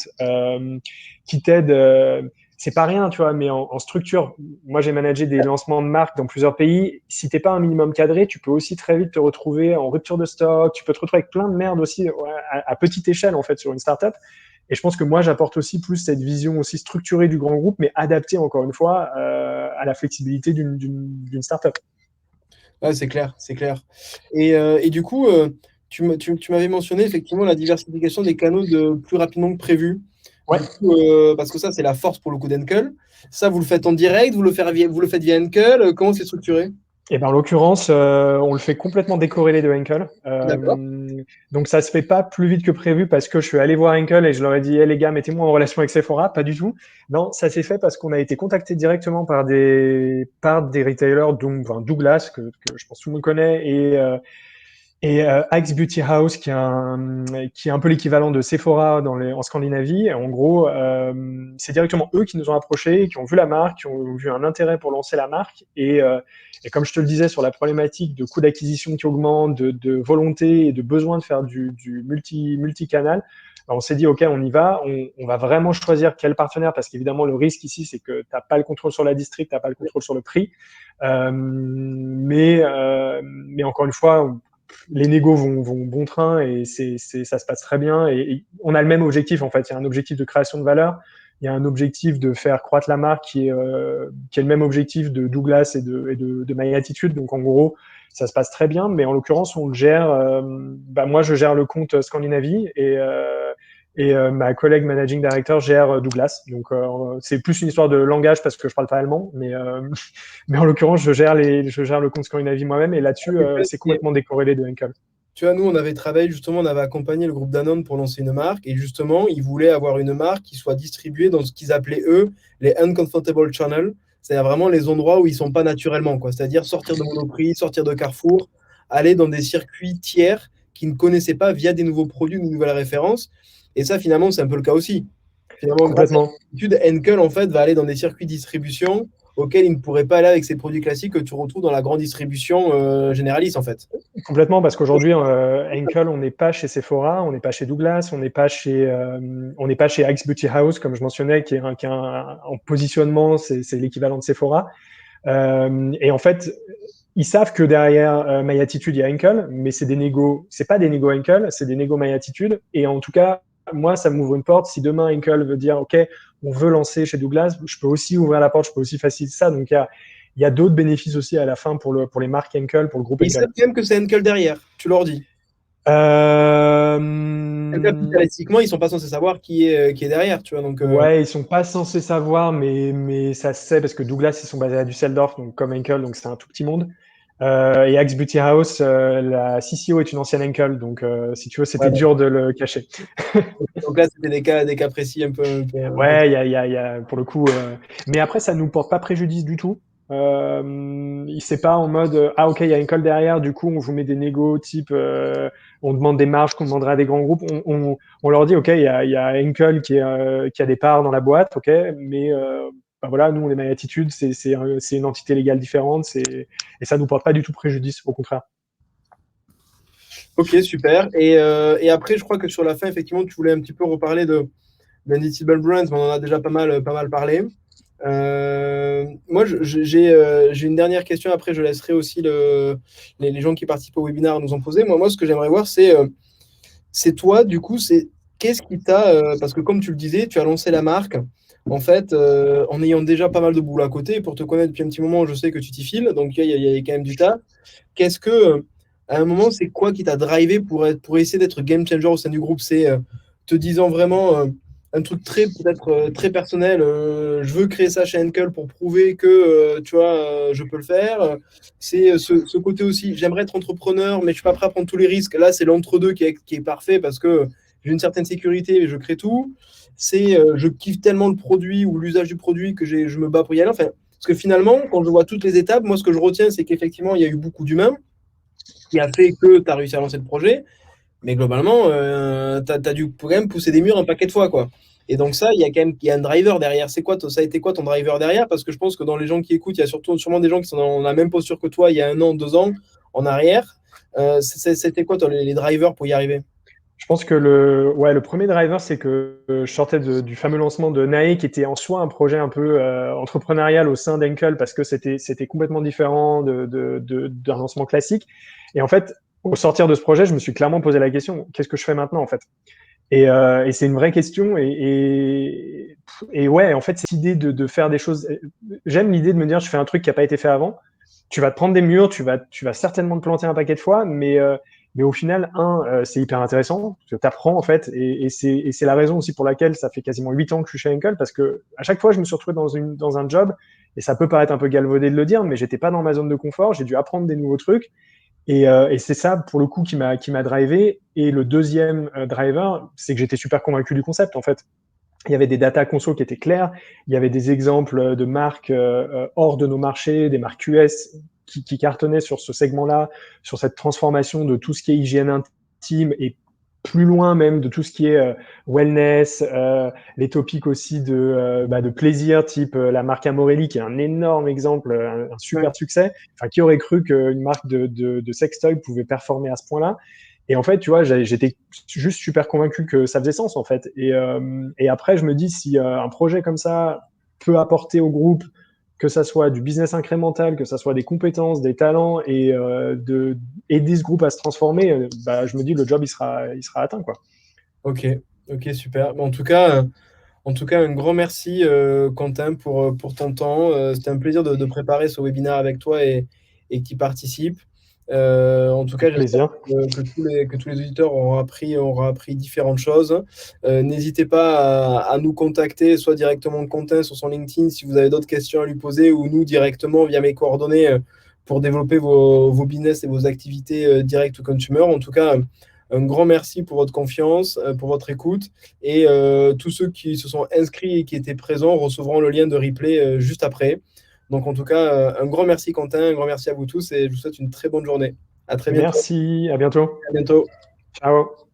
qui t'aide. C'est pas rien, tu vois, mais en structure. Moi, j'ai managé des lancements de marques dans plusieurs pays. Si t'es pas un minimum cadré, tu peux aussi très vite te retrouver en rupture de stock. Tu peux te retrouver avec plein de merde aussi ouais, à petite échelle en fait sur une startup. Et je pense que moi, j'apporte aussi plus cette vision aussi structurée du grand groupe, mais adaptée encore une fois à la flexibilité d'une startup. Ouais, c'est clair, c'est clair. Et du coup, tu m'avais mentionné effectivement la diversification des canaux plus rapidement que prévu. Ouais. Du coup, parce que ça, c'est la force pour le coup d'Enkel. Ça, vous le faites en direct, vous le faites via Enkel. Comment c'est structuré? Et ben, en l'occurrence, on le fait complètement décorrélé de Henkel. D'accord. Donc ça se fait pas plus vite que prévu parce que je suis allé voir Henkel et je leur ai dit, hey, les gars, mettez-moi en relation avec Sephora. Pas du tout. Non, ça s'est fait parce qu'on a été contacté directement par des retailers, donc enfin, Douglas que je pense que tout le monde connaît et Axe Beauty House qui est un peu l'équivalent de Sephora en Scandinavie. En gros, c'est directement eux qui nous ont approchés, qui ont vu la marque, qui ont vu un intérêt pour lancer la marque. Et comme je te le disais sur la problématique de coût d'acquisition qui augmente, de volonté et de besoin de faire du multicanal, on s'est dit, OK, on y va, on va vraiment choisir quel partenaire, parce qu'évidemment, le risque ici, c'est que tu n'as pas le contrôle sur la district, tu n'as pas le contrôle sur le prix. Mais encore une fois, les négos vont bon train et ça se passe très bien. Et on a le même objectif, en fait. Il y a un objectif de création de valeur. Il y a un objectif de faire croître la marque qui est le même objectif de Douglas et de My Attitude. Donc, en gros, ça se passe très bien. Mais en l'occurrence, on le gère. Moi, je gère le compte Scandinavie et ma collègue managing director gère Douglas. Donc, c'est plus une histoire de langage parce que je parle pas allemand. Mais en l'occurrence, je gère le compte Scandinavie moi-même et là-dessus, c'est complètement décorrélé de Henkel. Tu vois, nous, on avait travaillé justement, on avait accompagné le groupe Danone pour lancer une marque. Et justement, ils voulaient avoir une marque qui soit distribuée dans ce qu'ils appelaient, eux, les uncomfortable channels. C'est-à-dire vraiment les endroits où ils ne sont pas naturellement, quoi. C'est-à-dire sortir de Monoprix, sortir de Carrefour, aller dans des circuits tiers qu'ils ne connaissaient pas via des nouveaux produits ou de nouvelles références. Et ça, finalement, c'est un peu le cas aussi. Finalement, grâce à Complètement. l'habitude, Henkel, en fait, va aller dans des circuits de distribution auxquels il ne pourrait pas aller avec ses produits classiques que tu retrouves dans la grande distribution généraliste, en fait. Complètement, parce qu'aujourd'hui, Henkel, on n'est pas chez Sephora, on n'est pas chez Douglas, on n'est pas chez Axe Beauty House, comme je mentionnais, qui est en positionnement, c'est l'équivalent de Sephora. Et en fait, ils savent que derrière My Attitude, il y a Henkel, mais c'est pas des négos Henkel, c'est des négos My Attitude. Et en tout cas, moi, ça m'ouvre une porte. Si demain Henkel veut dire, OK, on veut lancer chez Douglas, je peux aussi ouvrir la porte, je peux aussi faciliter ça. Donc, il y a d'autres bénéfices aussi à la fin pour les marques Henkel, pour le groupe Et ils savent Henkel. quand même que c'est Henkel derrière, tu leur dis. Euh... Henkel, statistiquement, ils sont pas censés savoir qui est derrière, tu vois. Donc, Ouais, ils sont pas censés savoir, mais ça se sait parce que Douglas, ils sont basés à Düsseldorf, donc comme Henkel, donc c'est un tout petit monde. Et Axe Beauty House, la CCO est une ancienne Henkel, donc si tu veux, c'était ouais. dur de le cacher. Donc là, c'était des cas précis un peu. Ouais, il y a pour le coup. Mais après, ça nous porte pas préjudice du tout. C'est pas en mode ah ok, il y a une colle derrière, du coup on vous met des négos type on demande des marges qu'on demandera à des grands groupes. On leur dit ok, il y a Henkel qui a des parts dans la boîte, ok, mais voilà, nous on est My Attitude, c'est une entité légale différente, et ça nous porte pas du tout préjudice, au contraire. Ok, super. Et après, je crois que sur la fin, effectivement, tu voulais un petit peu reparler d'Unditable Brands, mais on en a déjà pas mal parlé. Moi, j'ai une dernière question. Après, je laisserai aussi les gens qui participent au webinaire nous en poser. Moi, ce que j'aimerais voir, c'est toi, du coup, qu'est-ce qui t'a. Parce que comme tu le disais, tu as lancé la marque, en fait, en ayant déjà pas mal de boulot à côté. Pour te connaître depuis un petit moment, je sais que tu t'y files. Donc, il y a quand même du tas. Qu'est-ce que, à un moment, c'est quoi qui t'a drivé pour essayer d'être game changer au sein du groupe? C'est te disant vraiment, un truc peut-être très personnel. Je veux créer ça chez Henkel pour prouver que tu vois, je peux le faire. C'est ce côté aussi. J'aimerais être entrepreneur, mais je suis pas prêt à prendre tous les risques. Là, c'est l'entre-deux qui est parfait parce que j'ai une certaine sécurité et je crée tout. C'est je kiffe tellement le produit ou l'usage du produit que je me bats pour y aller. Enfin, parce que finalement, quand je vois toutes les étapes, moi, ce que je retiens, c'est qu'effectivement, il y a eu beaucoup d'humains qui a fait que tu as réussi à lancer le projet. Mais globalement, tu as dû quand même pousser des murs un paquet de fois, quoi. Et donc ça, il y a quand même un driver derrière. C'est quoi, ça a été quoi ton driver derrière? Parce que je pense que dans les gens qui écoutent, il y a sûrement des gens qui sont dans la même posture que toi il y a 1 an, 2 ans, en arrière. C'était quoi, toi, les drivers pour y arriver? Je pense que ouais, le premier driver, c'est que je sortais du fameux lancement de Nae, qui était en soi un projet un peu entrepreneurial au sein d'Enkel, parce que c'était complètement différent d'un lancement classique. Et en fait, au sortir de ce projet, je me suis clairement posé la question, qu'est-ce que je fais maintenant, en fait? Et c'est une vraie question. Et ouais, en fait, cette idée de faire des choses. J'aime l'idée de me dire, je fais un truc qui n'a pas été fait avant. Tu vas te prendre des murs, tu vas certainement te planter un paquet de fois, mais au final, c'est hyper intéressant. Tu apprends, en fait. Et c'est la raison aussi pour laquelle ça fait quasiment 8 ans que je suis chez Henkel, parce que à chaque fois, je me suis retrouvé dans un job. Et ça peut paraître un peu galvaudé de le dire, mais j'étais pas dans ma zone de confort. J'ai dû apprendre des nouveaux trucs. Et c'est ça, pour le coup, qui m'a drivé. Et le deuxième driver, c'est que j'étais super convaincu du concept, en fait. Il y avait des data conso qui étaient clairs. Il y avait des exemples de marques hors de nos marchés, des marques US qui cartonnaient sur ce segment-là, sur cette transformation de tout ce qui est hygiène intime et plus loin même de tout ce qui est wellness, les topics aussi de plaisir, type la marque Amorelli, qui est un énorme exemple, un Ouais. super succès. Enfin, qui aurait cru qu'une marque de sextoy pouvait performer à ce point-là? Et en fait, tu vois, j'étais juste super convaincu que ça faisait sens, en fait. Et après, je me dis, si un projet comme ça peut apporter au groupe, que ça soit du business incrémental, que ça soit des compétences, des talents, et aider ce groupe à se transformer, bah, je me dis, le job, il sera atteint, quoi. Ok, ok, super. En tout cas, un grand merci, Quentin, pour ton temps. C'était un plaisir de préparer ce webinaire avec toi et qui participe. En tout cas, Avec j'espère plaisir. que tous les auditeurs auront appris différentes choses. N'hésitez pas à nous contacter, soit directement Quentin sur son LinkedIn si vous avez d'autres questions à lui poser, ou nous directement via mes coordonnées pour développer vos business et vos activités direct to consumer. En tout cas, un grand merci pour votre confiance, pour votre écoute. Et tous ceux qui se sont inscrits et qui étaient présents recevront le lien de replay juste après. Donc en tout cas, un grand merci Quentin, un grand merci à vous tous et je vous souhaite une très bonne journée. À très bientôt. Merci, à bientôt. À bientôt. Ciao.